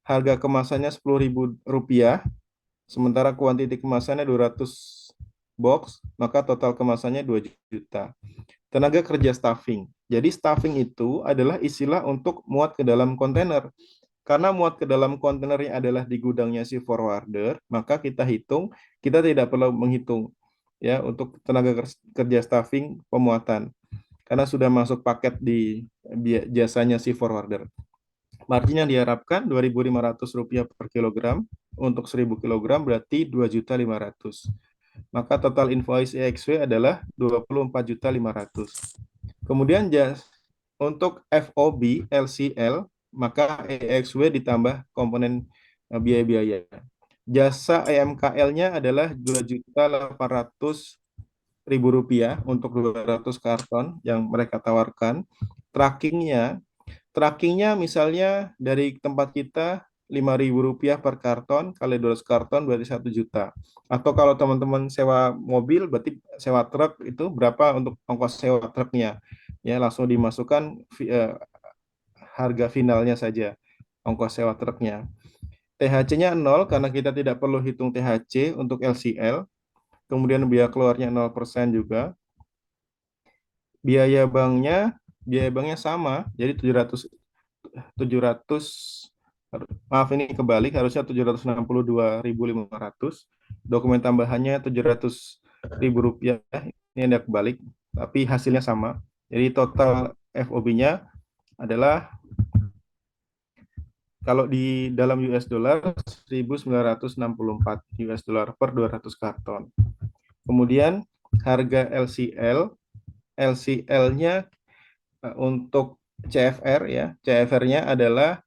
A: harga kemasannya Rp10.000, sementara kuantiti kemasannya 200 box, maka total kemasannya 2 juta. Tenaga kerja staffing. Jadi staffing itu adalah istilah untuk muat ke dalam kontainer. Karena muat ke dalam kontainernya adalah di gudangnya si forwarder, maka kita tidak perlu menghitung ya untuk tenaga kerja staffing pemuatan. Karena sudah masuk paket di jasanya si forwarder. Margin yang diharapkan Rp2.500 per kilogram, untuk 1000 kilogram berarti 2.500.000. Maka total invoice EXW adalah 24.500.000. Kemudian untuk FOB LCL, maka EXW ditambah komponen biaya-biaya. Jasa EMKL-nya adalah Rp2.800.000 untuk 200 karton yang mereka tawarkan. Trackingnya misalnya dari tempat kita Rp5.000 per karton, kali 200 karton berarti 1 juta. Atau kalau teman-teman sewa mobil, berarti sewa truk itu berapa untuk ongkos sewa truknya. Ya, langsung dimasukkan harga finalnya saja, ongkos sewa truknya. THC-nya 0 karena kita tidak perlu hitung THC untuk LCL. Kemudian biaya keluarnya 0% juga. Biaya banknya sama, jadi 700 maaf ini kebalik, harusnya 762.500. Dokumen tambahannya Rp700.000, ini ada kebalik, tapi hasilnya sama. Jadi total FOB-nya adalah kalau di dalam US dollar 1.964 US dollar per 200 karton. Kemudian harga LCL-nya untuk CFR ya, CFR-nya adalah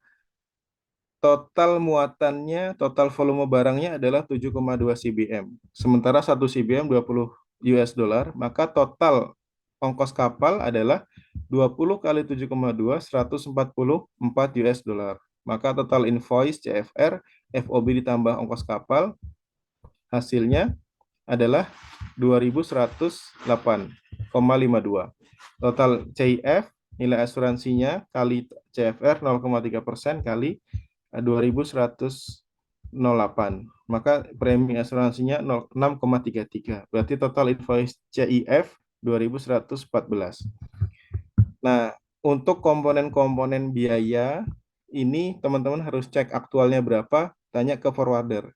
A: total muatannya, total volume barangnya adalah 7,2 cbm. Sementara 1 cbm 20 US dollar, maka total ongkos kapal adalah 20 kali 7,2, 144 US dollar. Maka total invoice CFR, FOB ditambah ongkos kapal, hasilnya adalah 2.108,52. Total CIF, nilai asuransinya kali CFR 0,3% kali 2.108. Maka premi asuransinya 6,33. Berarti total invoice CIF 2.114. Nah, untuk komponen-komponen biaya ini teman-teman harus cek aktualnya berapa, tanya ke forwarder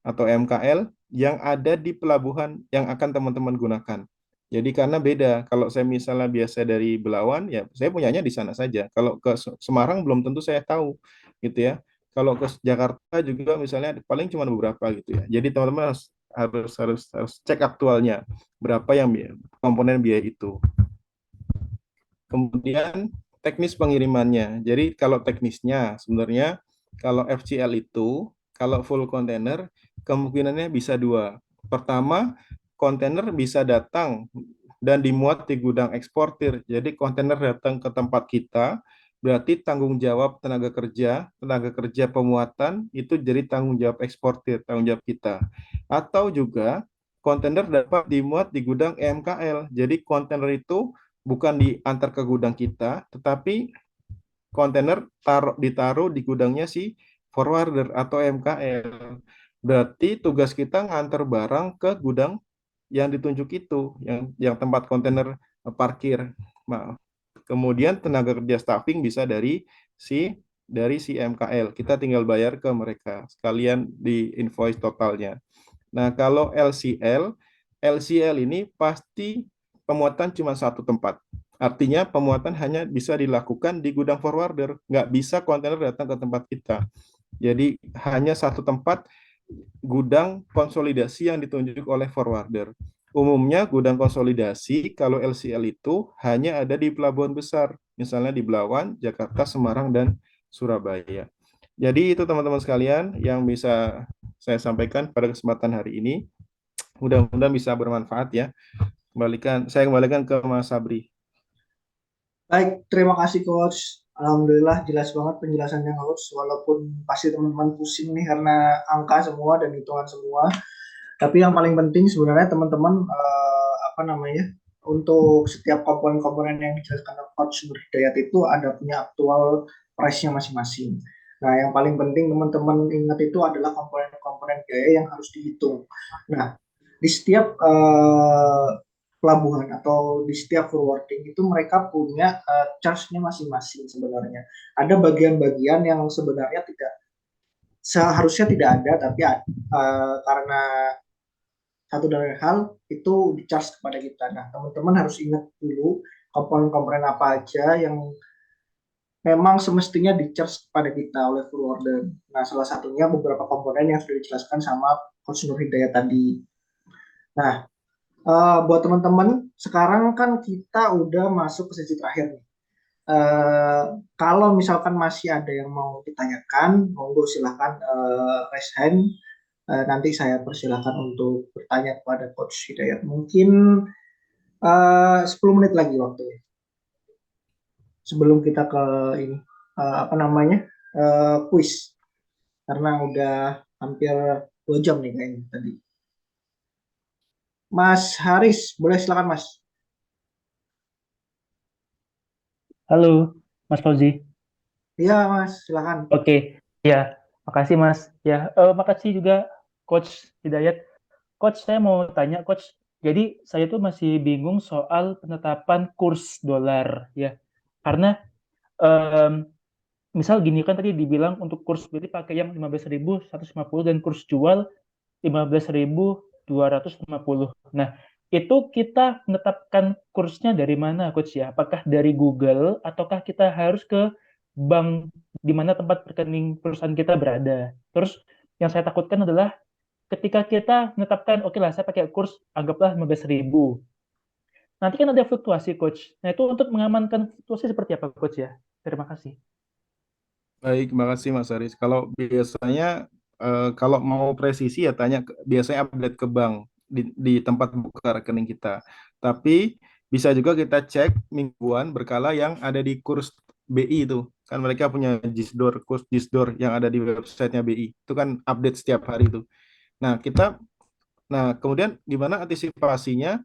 A: atau MKL yang ada di pelabuhan yang akan teman-teman gunakan. Jadi karena beda, kalau saya misalnya biasa dari Belawan, ya saya punyanya di sana saja. Kalau ke Semarang belum tentu saya tahu, gitu ya. Kalau ke Jakarta juga misalnya paling cuma beberapa gitu ya. Jadi teman-teman harus cek aktualnya berapa yang komponen biaya itu. Kemudian teknis pengirimannya. Jadi kalau teknisnya sebenarnya kalau FCL itu kalau full container kemungkinannya bisa dua. Pertama, kontainer bisa datang dan dimuat di gudang eksportir. Jadi kontainer datang ke tempat kita, berarti tanggung jawab tenaga kerja pemuatan itu jadi tanggung jawab eksportir, tanggung jawab kita. Atau juga kontainer dapat dimuat di gudang EMKL. Jadi kontainer itu bukan diantar ke gudang kita, tetapi kontainer ditaruh di gudangnya si forwarder atau MKL. Berarti tugas kita ngantar barang ke gudang yang ditunjuk itu, yang tempat kontainer parkir. Maaf. Kemudian tenaga kerja staffing bisa dari si MKL. Kita tinggal bayar ke mereka sekalian di invoice totalnya. Nah, kalau LCL ini pasti pemuatan cuma satu tempat. Artinya pemuatan hanya bisa dilakukan di gudang forwarder, nggak bisa kontainer datang ke tempat kita. Jadi hanya satu tempat gudang konsolidasi yang ditunjuk oleh forwarder. Umumnya gudang konsolidasi kalau LCL itu hanya ada di pelabuhan besar, misalnya di Belawan, Jakarta, Semarang, dan Surabaya. Jadi itu teman-teman sekalian yang bisa saya sampaikan pada kesempatan hari ini. Mudah-mudahan bisa bermanfaat ya. Saya kembalikan ke Mas Sabri.
B: Baik, terima kasih Coach. Alhamdulillah jelas banget penjelasannya Coach. Walaupun pasti teman-teman pusing nih karena angka semua dan hitungan semua. Tapi yang paling penting sebenarnya teman-teman apa namanya untuk setiap komponen-komponen yang dijelaskan oleh Coach Nur Hidayat itu ada punya aktual price-nya masing-masing. Nah, yang paling penting teman-teman ingat itu adalah komponen-komponen biaya yang harus dihitung. Nah, di setiap pelabuhan atau di setiap forwarding itu mereka punya charge-nya masing-masing sebenarnya. Ada bagian-bagian yang sebenarnya tidak seharusnya tidak ada, tapi karena satu dari hal itu di charge kepada kita. Nah, teman-teman harus ingat dulu komponen-komponen apa aja yang memang semestinya di charge kepada kita oleh forwarder. Nah, salah satunya beberapa komponen yang sudah dijelaskan sama Coach Nur Hidayat tadi. Nah, buat teman-teman, sekarang kan kita udah masuk ke sesi terakhir nih. Kalau misalkan masih ada yang mau ditanyakan, monggo silahkan raise hand. Nanti saya persilahkan untuk bertanya kepada Coach Hidayat. Mungkin 10 menit lagi waktunya. Sebelum kita ke ini, apa namanya, quiz. Karena udah hampir 2 jam nih kayaknya tadi. Mas Haris, boleh silakan Mas.
D: Halo, Mas Fauzi.
B: Iya Mas, silakan.
D: Oke, ya, makasih Mas. Ya, makasih juga Coach Hidayat. Coach, saya mau tanya, Coach. Jadi saya tuh masih bingung soal penetapan kurs dolar, ya. Karena misal gini kan tadi dibilang untuk kurs beli pakai yang 15.150 dan kurs jual 15.250. Nah, itu kita menetapkan kursnya dari mana, Coach ya? Apakah dari Google ataukah kita harus ke bank di mana tempat rekening perusahaan kita berada? Terus yang saya takutkan adalah ketika kita menetapkan, oke lah, saya pakai kurs anggaplah 15.000. Nanti kan ada fluktuasi, Coach. Nah, itu untuk mengamankan fluktuasi seperti apa, Coach ya? Terima kasih.
A: Baik, terima kasih Mas Haris. Kalau biasanya kalau mau presisi ya biasanya update ke bank di tempat buka rekening kita. Tapi bisa juga kita cek mingguan berkala yang ada di kurs BI itu. Kan mereka punya Gisdor, kurs Gisdor yang ada di websitenya BI. Itu kan update setiap hari itu. Nah, kemudian gimana antisipasinya?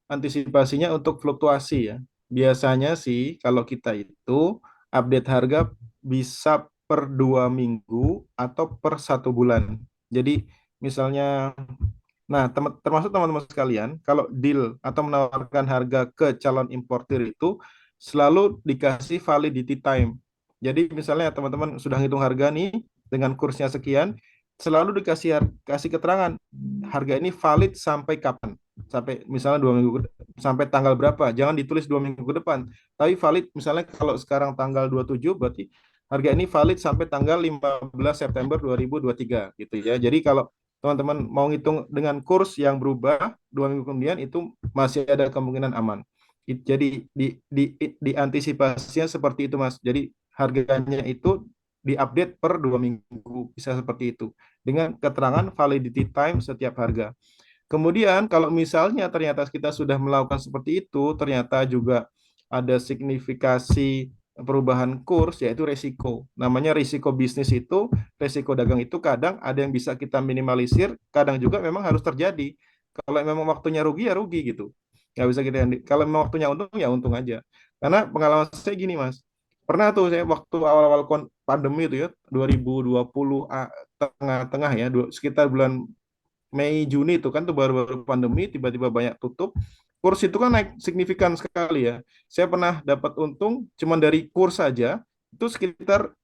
A: Antisipasinya untuk fluktuasi ya. Biasanya sih kalau kita itu update harga bisa per 2 minggu atau per 1 bulan. Jadi misalnya, nah termasuk teman-teman sekalian, kalau deal atau menawarkan harga ke calon importir itu selalu dikasih validity time. Jadi misalnya teman-teman sudah hitung harga nih dengan kursnya sekian, selalu kasih keterangan harga ini valid sampai kapan, sampai misalnya 2 minggu sampai tanggal berapa, jangan ditulis 2 minggu ke depan, tapi valid misalnya kalau sekarang tanggal 27 berarti harga ini valid sampai tanggal 15 September 2023 gitu ya. Jadi kalau teman-teman mau ngitung dengan kurs yang berubah 2 minggu kemudian itu masih ada kemungkinan aman. Jadi diantisipasinya seperti itu Mas. Jadi harganya itu diupdate per 2 minggu bisa seperti itu dengan keterangan validity time setiap harga. Kemudian kalau misalnya ternyata kita sudah melakukan seperti itu, ternyata juga ada signifikasi perubahan kurs, yaitu resiko. Namanya risiko bisnis itu, resiko dagang itu kadang ada yang bisa kita minimalisir, kadang juga memang harus terjadi. Kalau memang waktunya rugi, ya rugi gitu. Nggak bisa kita, kalau memang waktunya untung, ya untung aja. Karena pengalaman saya gini, Mas. Pernah tuh saya waktu awal-awal pandemi itu ya, 2020 tengah-tengah ya, sekitar bulan Mei Juni itu kan tuh baru-baru pandemi tiba-tiba banyak tutup, kurs itu kan naik signifikan sekali ya. Saya pernah dapat untung cuma dari kurs saja itu sekitar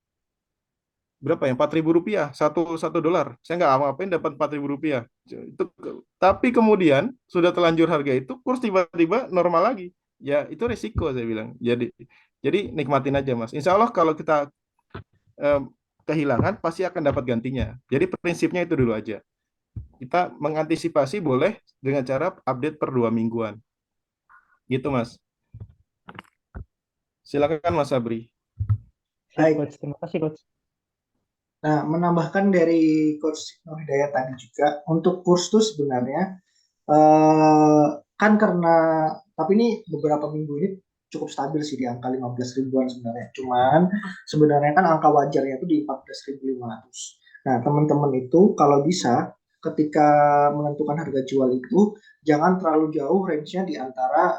A: berapa ya, 4.000 rupiah, satu dolar. Saya nggak apa-apain dapat 4.000 rupiah itu. Tapi kemudian sudah telanjur harga itu kurs tiba-tiba normal lagi, ya itu risiko saya bilang. Jadi nikmatin aja Mas, insya Allah kalau kita eh, kehilangan, pasti akan dapat gantinya. Jadi prinsipnya itu dulu aja. Kita mengantisipasi boleh dengan cara update per 2 mingguan. Gitu, Mas. Silakan, Mas Sabri.
D: Siap,
B: Baik.
D: Coach. Terima kasih, Coach.
B: Nah, menambahkan dari Coach Nur Hidayat tadi juga, untuk kurs tuh sebenarnya kan karena, tapi ini beberapa minggu ini cukup stabil sih di angka 15 ribuan sebenarnya. Cuman sebenarnya kan angka wajarnya itu di 14.500. Nah, teman-teman itu kalau bisa ketika menentukan harga jual itu jangan terlalu jauh range-nya di antara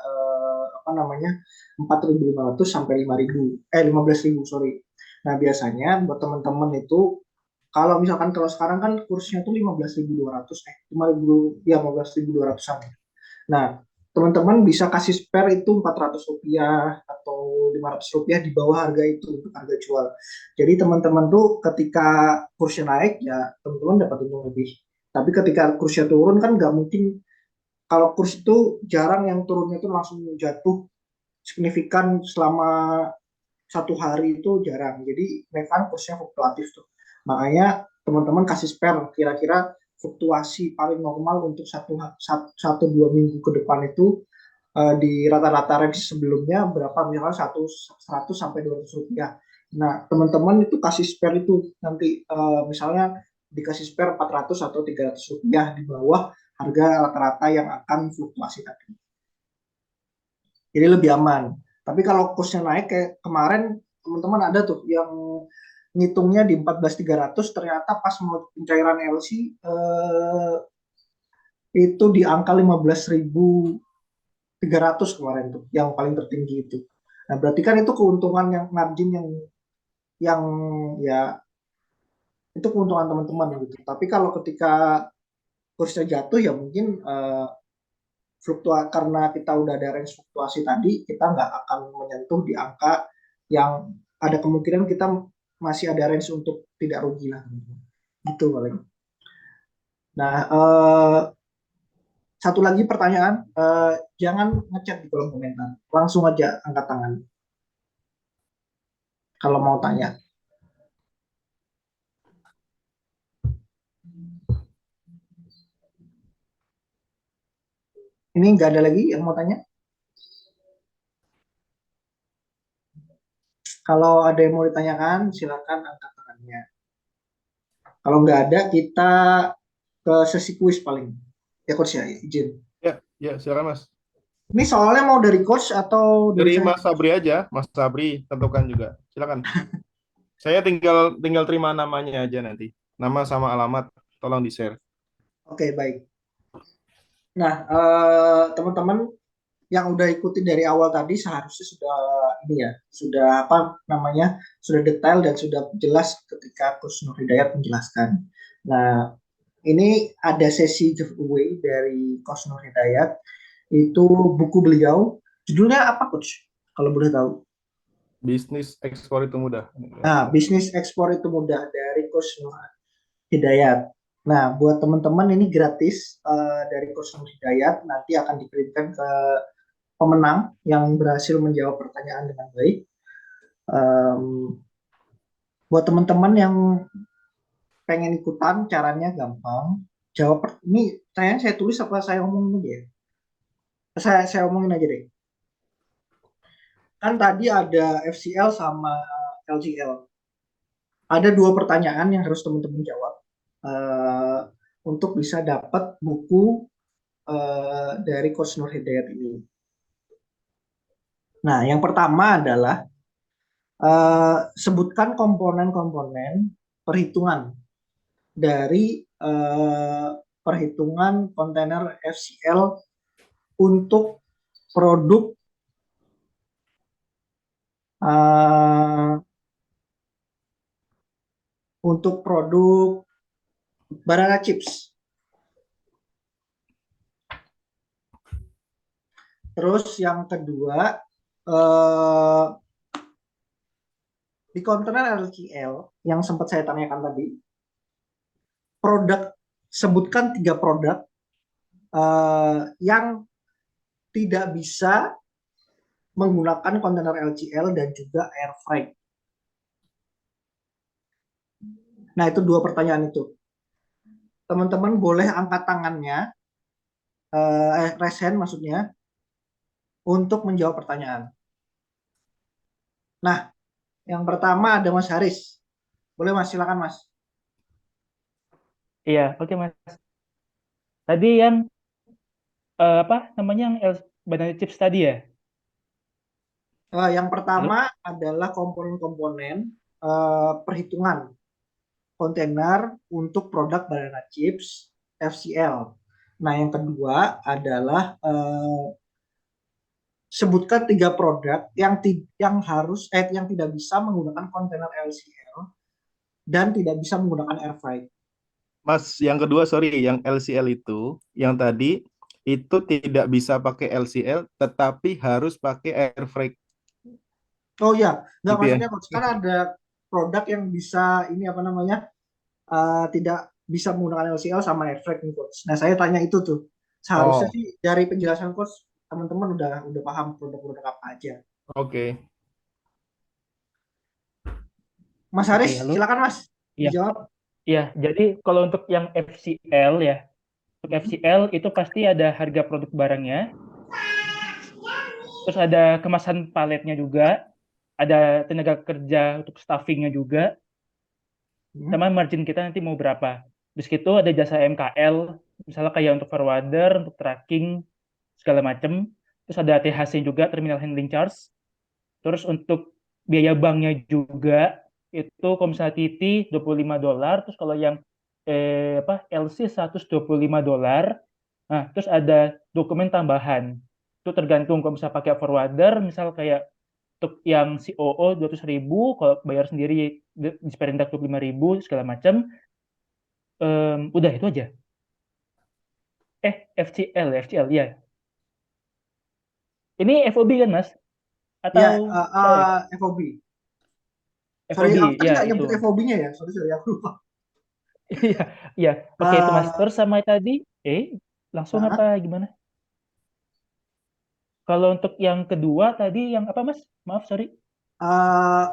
B: apa namanya 4.500 sampai 5.000 15.000 sorry. Nah, biasanya buat teman-teman itu kalau misalkan kalau sekarang kan kursnya tuh 15.200 5.000 ya 15.200-an. Nah, teman-teman bisa kasih spare itu Rp400 atau Rp500 di bawah harga itu untuk harga jual. Jadi teman-teman tuh ketika kursnya naik ya teman-teman dapat untung lebih. Tapi ketika kursnya turun kan nggak mungkin, kalau kurs itu jarang yang turunnya itu langsung jatuh signifikan selama 1 hari, itu jarang. Jadi mereka kan kursnya fluktuatif tuh. Makanya teman-teman kasih spare kira-kira fluktuasi paling normal untuk 1-2 minggu ke depan itu di rata-rata range sebelumnya berapa, misalnya 100 sampai Rp200. Nah, teman-teman itu kasih spare itu nanti misalnya dikasih spare 400 atau Rp300 di bawah harga rata-rata yang akan fluktuasi tadi. Jadi lebih aman. Tapi kalau kursnya naik kayak kemarin teman-teman ada tuh yang ngitungnya di 14.300, ternyata pas mau pencairan LC itu di angka 15.300 kemarin tuh, yang paling tertinggi itu. Nah, berarti kan itu keuntungan yang margin yang ya itu keuntungan teman-teman gitu. Tapi kalau ketika kursnya jatuh ya mungkin karena kita udah ada range fluktuasi tadi, kita nggak akan menyentuh di angka yang ada kemungkinan kita masih ada range untuk tidak rugi lah. Gitu paling. Nah, satu lagi pertanyaan, jangan ngechat di kolom komentar, langsung aja angkat tangan kalau mau tanya. Ini nggak ada lagi yang mau tanya? Kalau ada yang mau ditanyakan, silakan angkat tangannya. Kalau nggak ada, kita ke sesi kuis paling. Ya, Coach ya, izin.
A: Ya, silakan, Mas.
B: Ini soalnya mau dari Coach atau dari
A: Dari
B: saya?
A: Mas Sabri aja, Mas Sabri tentukan juga. Silakan. Saya tinggal terima namanya aja nanti. Nama sama alamat tolong di-share.
B: Oke, baik. Nah, teman-teman yang udah ikutin dari awal tadi seharusnya sudah ini ya, sudah apa namanya, sudah detail dan sudah jelas ketika Coach Nur Hidayat menjelaskan. Nah, ini ada sesi giveaway dari Coach Nur Hidayat, itu buku beliau. Judulnya apa, Coach? Kalau boleh tahu.
A: Bisnis ekspor itu mudah.
B: Nah, Bisnis Ekspor itu Mudah dari Coach Nur Hidayat. Nah, buat teman-teman ini gratis dari Coach Nur Hidayat, nanti akan dikirimkan ke pemenang yang berhasil menjawab pertanyaan dengan baik. Buat teman-teman yang pengen ikutan, caranya gampang. Jawab ini saya tulis apa saya omongin aja ya? Saya omongin aja deh. Kan tadi ada FCL sama LCL. Ada 2 pertanyaan yang harus teman-teman jawab untuk bisa dapat buku dari Coach Nur Hidayat ini. Nah, yang pertama adalah sebutkan komponen-komponen perhitungan dari perhitungan kontainer FCL untuk produk banana chips. Terus yang kedua, di kontainer LCL yang sempat saya tanyakan tadi, sebutkan 3 produk yang tidak bisa menggunakan kontainer LCL dan juga air freight. Nah, itu 2 pertanyaan itu. Teman-teman boleh angkat tangannya, raise hand maksudnya, untuk menjawab pertanyaan. Nah, yang pertama ada Mas Haris. Boleh Mas, silakan Mas.
D: Iya, oke Mas. Tadi yang apa namanya yang banana chips tadi ya?
B: Yang
D: Halo?
B: pertama adalah komponen-komponen perhitungan kontainer untuk produk banana chips FCL. Nah, yang kedua adalah sebutkan 3 produk yang tidak bisa menggunakan kontainer LCL dan tidak bisa menggunakan air fry.
A: Mas, yang kedua, sorry, yang LCL itu, yang tadi, itu tidak bisa pakai LCL, tetapi harus pakai air fry,
B: Oh ya, nggak
A: gitu ya.
B: maksudnya Coach, kan ada produk yang bisa ini apa namanya tidak bisa menggunakan LCL sama air fry nih Coach. Nah, saya tanya itu tuh. Seharusnya
A: Oh,
B: sih dari penjelasan Coach teman-teman udah paham produk-produk apa aja.
A: oke.
B: Mas
D: Oke,
B: Haris,
D: halo.
B: silakan Mas
D: Iya,
B: dijawab.
D: iya. Jadi kalau untuk yang FCL ya, untuk FCL itu pasti ada harga produk barangnya, terus ada kemasan paletnya juga, ada tenaga kerja untuk staffingnya juga, sama
B: Hmm.
D: margin kita nanti mau berapa. Terus itu ada jasa MKL, misalnya kayak untuk forwarder, untuk tracking, segala macam. Terus ada THC juga, terminal handling charge. Terus untuk biaya banknya juga, itu kalau misalnya TT $25, terus kalau yang LC $125. Nah, terus ada dokumen tambahan. Itu tergantung kalau misalnya pakai forwarder, misal kayak untuk yang COO 200.000, kalau bayar sendiri di Perindak 25.000 segala macam. Udah itu aja. FCL ya. Ini FOB kan Mas?
B: Ya,
D: Atau salah ya?
B: FOB. Sorry,
D: FOB
B: aku tadi
D: ya
B: nggak
D: itu.
B: nyebut FOB-nya ya. Sorry, aku lupa.
D: Iya, iya. Oke itu Mas.
B: Eh,
D: Terus sama tadi, langsung apa
B: ah,
D: gimana? Kalau untuk yang kedua tadi yang apa Mas? Maaf, sorry.
B: eh,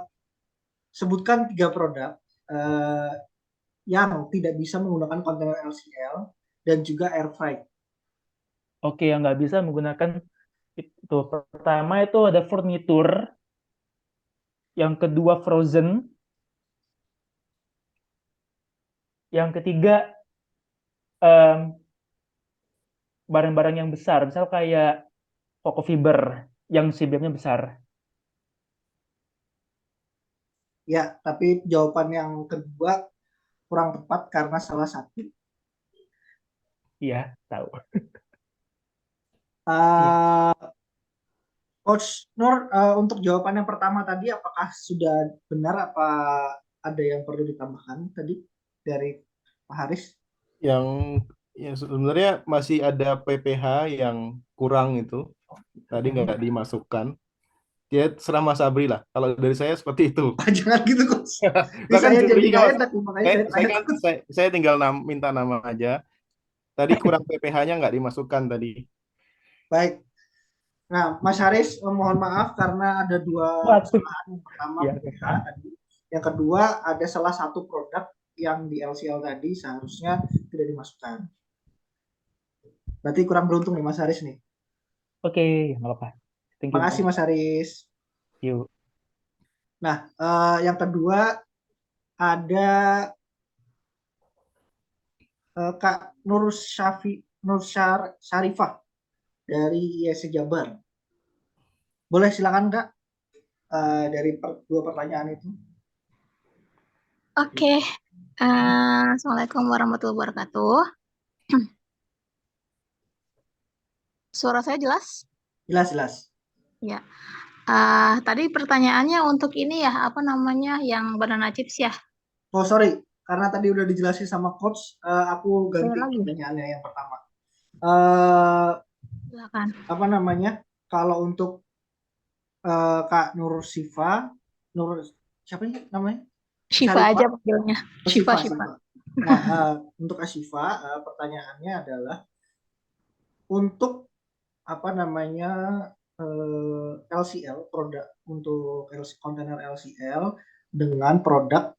B: sebutkan 3 produk eh, yang tidak bisa menggunakan kontainer LCL dan juga air fry.
D: Oke, yang nggak bisa menggunakan itu. Pertama itu ada furnitur, yang kedua frozen, yang ketiga em, barang-barang yang besar, misal kayak Coco Fiber yang CBM-nya besar.
B: Ya, tapi jawaban yang kedua kurang tepat karena salah satu.
D: Iya, tahu. Iya.
B: Eh, Coach Nur, untuk jawaban yang pertama tadi, apakah sudah benar apa ada yang perlu ditambahkan tadi dari Pak Haris?
A: Yang yang sebenarnya masih ada PPH yang kurang itu, tadi
B: Hmm.
A: nggak dimasukkan. Ya, serah Mas Abri lah. Kalau dari saya seperti itu.
B: Jangan gitu, Coach. Ini
A: Lah kan
B: saya jadi
A: jurinya
B: nggak
A: Mas.
B: enak, makanya
A: Saya,
B: saya
A: saya
B: tanya
A: kan
B: terus.
A: saya tinggal minta nama aja. Tadi kurang PPH-nya nggak dimasukkan tadi.
B: Baik. Nah, Mas Haris, mohon maaf karena ada 2
D: Waduh.
B: kesalahan. Yang pertama
D: Iya, oke.
B: PPH tadi. Yang kedua ada salah satu produk yang di LCL tadi seharusnya tidak dimasukkan. Berarti kurang beruntung nih Mas Haris nih.
D: Oke, nggak apa-apa. Thank you,
B: Makasih
D: Mas.
B: Mas Haris.
D: Yuk.
B: Nah, yang kedua ada Kak Nur Syarifah dari ISC Jabar. Boleh silakan Kak dari 2 pertanyaan itu.
E: Oke, Assalamualaikum warahmatullahi wabarakatuh. Suara saya jelas?
B: Jelas.
E: Ya. Tadi pertanyaannya untuk ini ya, apa namanya, yang banana chips ya?
B: Oh sorry, karena tadi udah dijelasin sama coach, aku
E: Saya
B: ganti
E: lagi,
B: pertanyaannya yang pertama. Eh
E: silakan.
B: apa namanya? Kalau untuk Kak Nur Sifa, Nur siapa ini namanya?
E: Shiva aja
B: Syarifah,
E: panggilnya.
B: oh,
E: Shiva,
B: Sifa,
E: Shiva.
B: Sifa. Nah, untuk Kak Sifa, pertanyaannya adalah untuk apa namanya LCL produk untuk kontainer LCL dengan produk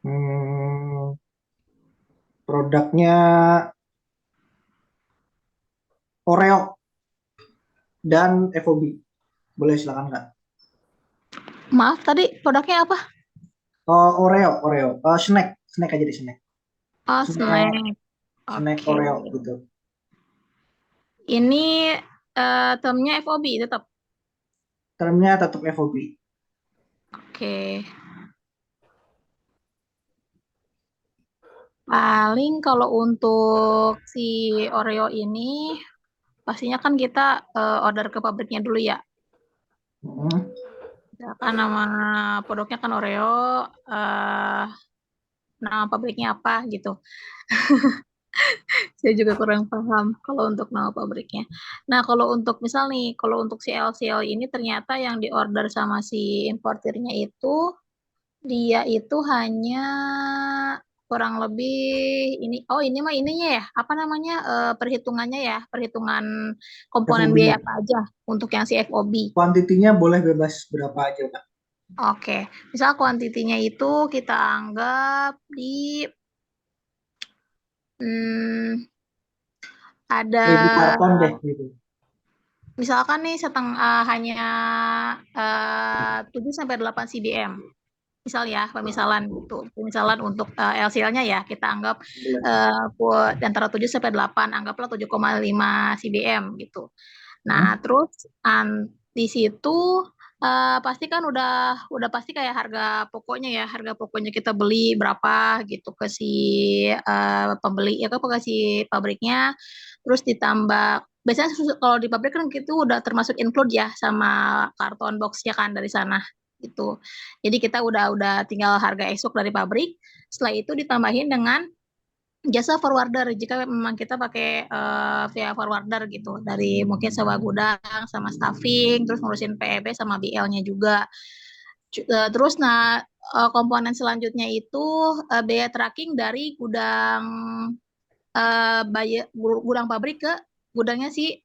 B: Hmm, produknya Oreo dan FOB. Boleh silakan Kak.
E: Maaf, tadi produknya apa?
B: Oh, Oreo. Snack aja deh snack.
E: Oh,
B: Snack,
E: snack.
B: snack
E: Oke.
B: Oreo gitu.
E: Ini termnya FOB tetap.
B: Termnya tetap FOB.
E: Oke. Paling kalau untuk si Oreo ini, pastinya kan kita order ke pabriknya dulu ya.
B: Hmm.
E: Kan nama produknya kan Oreo, eh, nama pabriknya apa gitu. Saya juga kurang paham kalau untuk nama pabriknya. Nah, kalau untuk misal nih, kalau untuk si LCL ini ternyata yang diorder sama si importirnya itu, dia itu hanya kurang lebih ini mah ininya ya, apa namanya, perhitungannya ya, perhitungan komponen
B: FOB.
E: biaya apa aja untuk yang si FOB.
B: Kuantitinya boleh bebas berapa aja Kak.
E: Oke, misal kuantitinya itu kita anggap di hmm, ada
B: 1.000 karton deh gitu.
E: misalkan nih hanya 7 sampai 8 CBM. Misal ya, pemisalan gitu. Pemisalan untuk LCL-nya ya kita anggap
B: Boleh.
E: antara 7 sampai 8, anggaplah 7,5 CBM gitu.
B: Hmm.
E: Nah, terus di situ pasti kan udah pasti kayak harga pokoknya kita beli berapa gitu ke si pembeli ya ke si pabriknya, terus ditambah biasanya kalau di pabrik kan itu udah termasuk include ya sama karton boxnya kan dari sana gitu. Jadi kita udah tinggal harga esok dari pabrik, setelah itu ditambahin dengan jasa forwarder jika memang kita pakai via forwarder gitu dari mungkin sewa gudang sama staffing terus ngurusin PEB sama BL-nya juga. Terus komponen selanjutnya itu biaya tracking dari gudang pabrik ke gudangnya si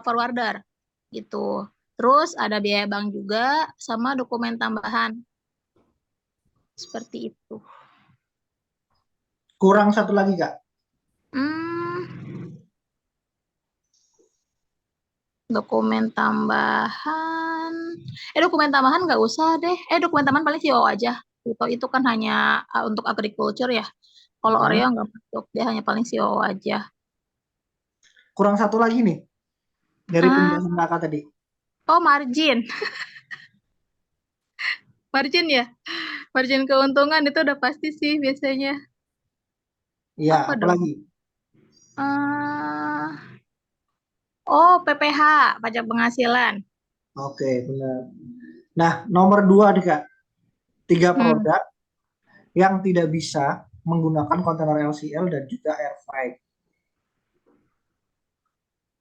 E: forwarder gitu. Terus ada biaya bank juga sama dokumen tambahan seperti itu.
B: Kurang satu lagi Kak.
E: Hmm, dokumen tambahan. Dokumen tambahan nggak usah deh. Dokumen tambahan paling CO aja. Itu kan hanya untuk agriculture ya. Kalau Oreo nggak masuk, dia hanya paling CO aja.
B: Kurang satu lagi nih dari
E: Ah,
B: penjelasan Kakak tadi.
E: oh margin, margin ya. Margin keuntungan itu udah pasti sih biasanya.
B: Iya,
E: Apa dong?
B: apalagi?
E: Ah, oh PPH, pajak penghasilan.
B: Oke, benar. Nah, nomor 2 nih Kak. 3
E: Hmm.
B: produk yang tidak bisa menggunakan kontainer LCL dan juga air freight.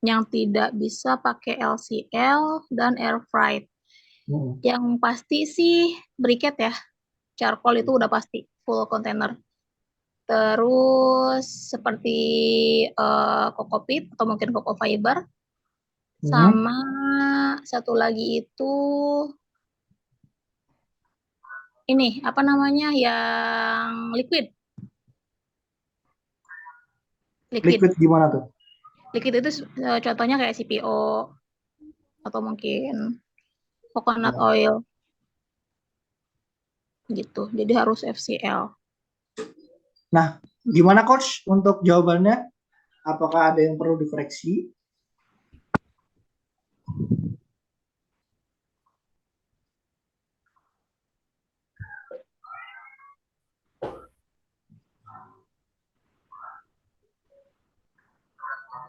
E: Yang tidak bisa pakai LCL dan air freight. Yang pasti sih briquette ya. Charcoal itu udah pasti full container. Terus seperti kokopit atau mungkin coco fiber. Sama satu lagi itu ini apa namanya yang liquid. Liquid.
B: Liquid gimana tuh?
E: Liquid itu contohnya kayak CPO atau mungkin coconut oil gitu. Jadi harus FCL.
B: Nah, gimana Coach untuk jawabannya? Apakah ada yang perlu dikoreksi?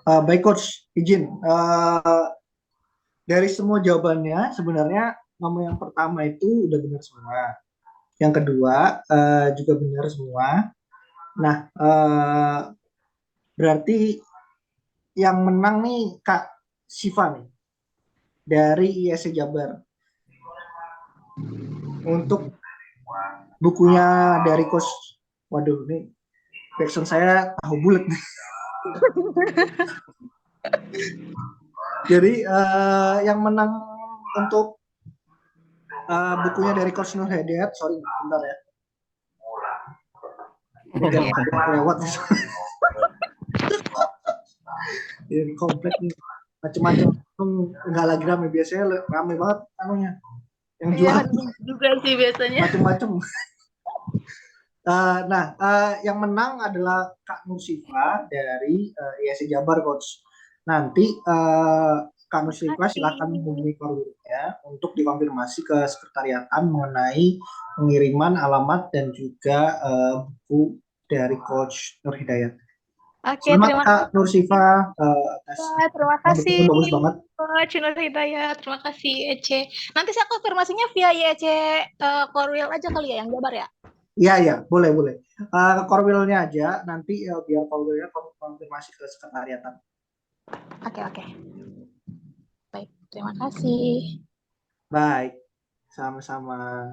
B: Baik Coach, izin. Dari semua jawabannya, sebenarnya nomor yang pertama itu udah benar semua. Yang kedua juga benar semua. Nah, berarti yang menang nih Kak Siva nih dari ISC Jabar. Untuk bukunya dari Coach, waduh nih backsound saya tahu bulat. Jadi yang menang untuk bukunya dari Coach Nur Hidayat, sorry bentar ya. Mungkin
E: Iya.
B: ada lewat. Ya, komplek nih. Macam-macam. Nggak lagi rame. Biasanya rame banget anunya. Yang
E: Iya,
B: jual
E: juga sih biasanya.
B: macam-macam. Yang menang adalah Kak Nursifa dari ISC Jabar, Coach. Nanti Kak Nursifa silakan hubungi Korwilnya untuk dikonfirmasi ke sekretariatan mengenai pengiriman alamat dan juga buku dari Coach Nur Hidayat.
E: Oke,
B: Selamat
E: terima
B: Kak
E: kasih.
B: Nursifa atas
E: Terima
B: bukunya
E: kasih,
B: bagus banget.
E: Coach Nur Hidayat. Terima kasih, Ece. Nanti saya konfirmasinya via YC Korwil aja kali ya, yang Jabar ya?
B: Iya, boleh. Ke Korwilnya aja, nanti biar Korwilnya konfirmasi ke sekretariatan.
E: Oke. Baik, terima kasih.
B: Baik, sama-sama.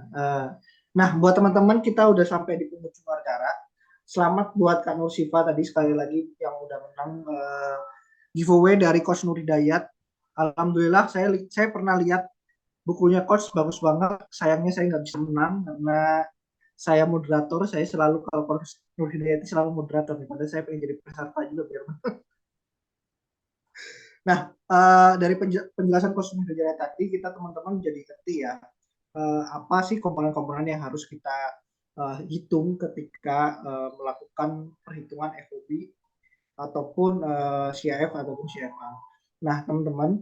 B: Nah, buat teman-teman kita udah sampai di penghujung acara. Selamat buat Kak Nursifa tadi sekali lagi yang udah menang giveaway dari Coach Nur Hidayat. Alhamdulillah saya pernah lihat bukunya Coach, bagus banget. Sayangnya saya nggak bisa menang karena saya moderator. Saya selalu kalau Coach Nur Hidayat selalu moderator. Padahal saya pengen jadi peserta juga biar. Nah, dari penjelasan Coach Nur Hidayat tadi kita teman-teman jadi ngerti ya apa sih komponen-komponen yang harus kita hitung ketika melakukan perhitungan FOB ataupun CIF ataupun CFA. Nah, teman-teman,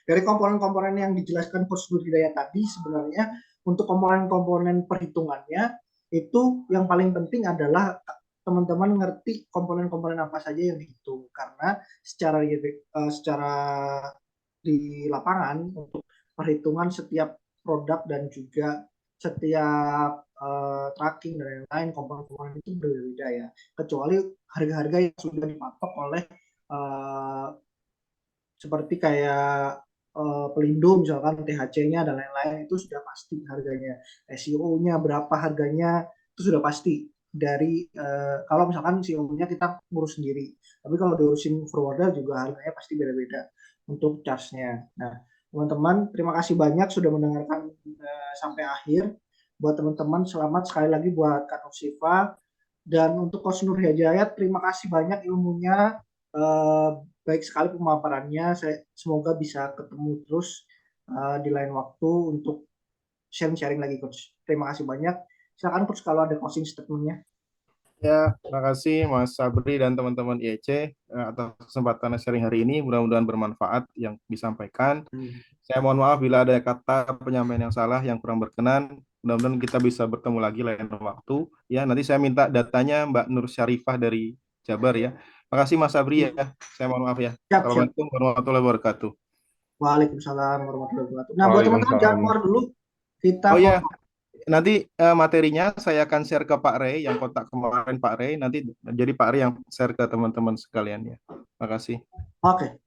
B: dari komponen-komponen yang dijelaskan Coach Nur Hidayat tadi, sebenarnya untuk komponen-komponen perhitungannya itu yang paling penting adalah teman-teman ngerti komponen-komponen apa saja yang dihitung, karena secara di lapangan untuk perhitungan setiap produk dan juga setiap tracking dan lain-lain komponen-komponen itu berbeda ya, kecuali harga-harga yang sudah dipatok oleh seperti kayak pelindung misalkan THC-nya dan lain-lain itu sudah pasti harganya, SEO-nya berapa harganya itu sudah pasti dari kalau misalkan SEO-nya kita ngurus sendiri, tapi kalau diurusin forwarder juga harganya pasti beda-beda untuk charge-nya. Nah, teman-teman terima kasih banyak sudah mendengarkan sampai akhir. Buat teman-teman selamat sekali lagi buat Kak Nursifa, dan untuk Coach Nur Hidayat terima kasih banyak ilmunya, baik sekali pemaparannya. Saya semoga bisa ketemu terus di lain waktu untuk sharing-sharing lagi, Coach. Terima kasih banyak. Silakan Coach kalau ada closing statement-nya.
A: Ya, terima kasih Mas Sabri dan teman-teman IEC atas kesempatan sharing hari ini. Mudah-mudahan bermanfaat yang disampaikan. Saya mohon maaf bila ada kata penyampaian yang salah, yang kurang berkenan. Mudah-mudahan kita bisa bertemu lagi lain waktu. Ya, nanti saya minta datanya Mbak Nur Syarifah dari Jabar ya. Terima kasih Mas Sabri ya. Saya mohon maaf ya.
B: Siap.
A: Assalamualaikum warahmatullahi wabarakatuh.
B: Waalaikumsalam warahmatullahi wabarakatuh. Nah, buat teman-teman jangan keluar dulu. Kita
A: nanti materinya saya akan share ke Pak Rey yang kontak kemarin Pak Rey, nanti jadi Pak Rey yang share ke teman-teman sekalian ya. Terima kasih.
B: Oke.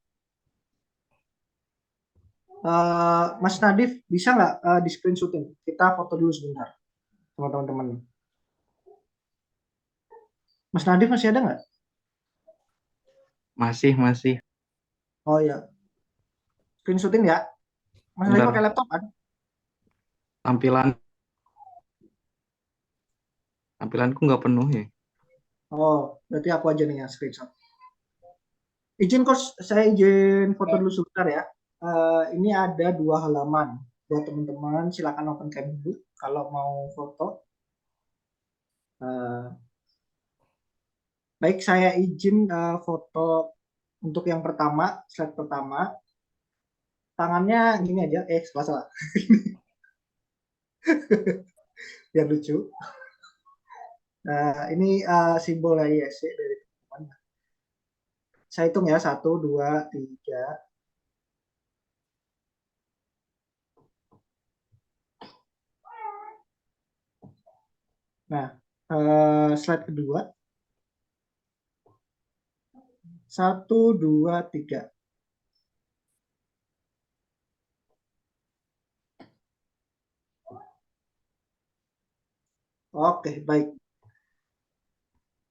B: Mas Nadif bisa nggak di screenshotin? Kita foto dulu sebentar sama teman-teman. Mas Nadif masih ada nggak?
F: Masih.
B: Oh ya. Screenshotin ya. Mas Nadif pakai laptop kan?
F: Tampilanku nggak penuh ya.
B: Oh, berarti aku aja nih yang screenshot. Izin Coach, saya izin foto dulu sebentar ya. Ini ada 2 halaman. Buat teman-teman silakan open cam dulu kalau mau foto. Baik, saya izin foto untuk yang pertama, slide pertama. Tangannya gini aja, salah. Biar lucu. Ini simbol ISC dari teman-teman. Saya hitung ya, 1, 2, 3. Nah, slide kedua. 1, 2, 3. Oke, baik.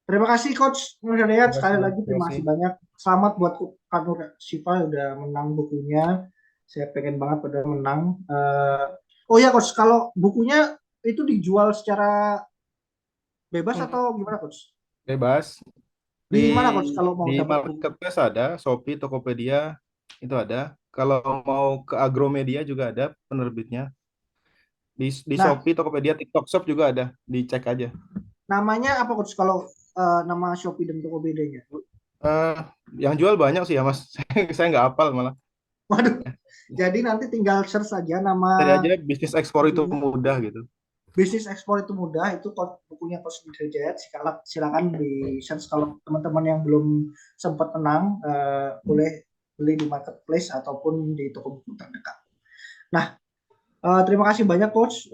B: Terima kasih Coach Nur Hidayat, sekali lagi terima kasih banyak. Selamat buat Kak Nursifa udah menang bukunya. Saya pengen banget pada menang. Oh ya Coach, kalau bukunya itu dijual secara Bebas atau gimana Coach?
A: Bebas.
B: Di mana Coach kalau mau
A: Di
B: dapat buku?
A: marketplace ada, Shopee, Tokopedia itu ada. Kalau mau ke Agromedia juga ada penerbitnya. Di
B: Nah,
A: Shopee, Tokopedia, TikTok Shop juga ada. Dicek aja.
B: namanya apa Coach kalau nama Shopee dan Tokopedia-nya?
A: Eh, yang jual banyak sih ya Mas. Saya nggak hafal malah.
B: Waduh, jadi nanti tinggal search saja
A: Cari
B: nama
A: aja bisnis ekspor itu
B: bukunya.
A: mudah gitu.
B: Bisnis ekspor itu mudah, itu bukunya Coach Derajat. Silakan di search kalau teman-teman yang belum sempat menang, boleh beli di marketplace ataupun di toko buku terdekat. Nah, terima kasih banyak Coach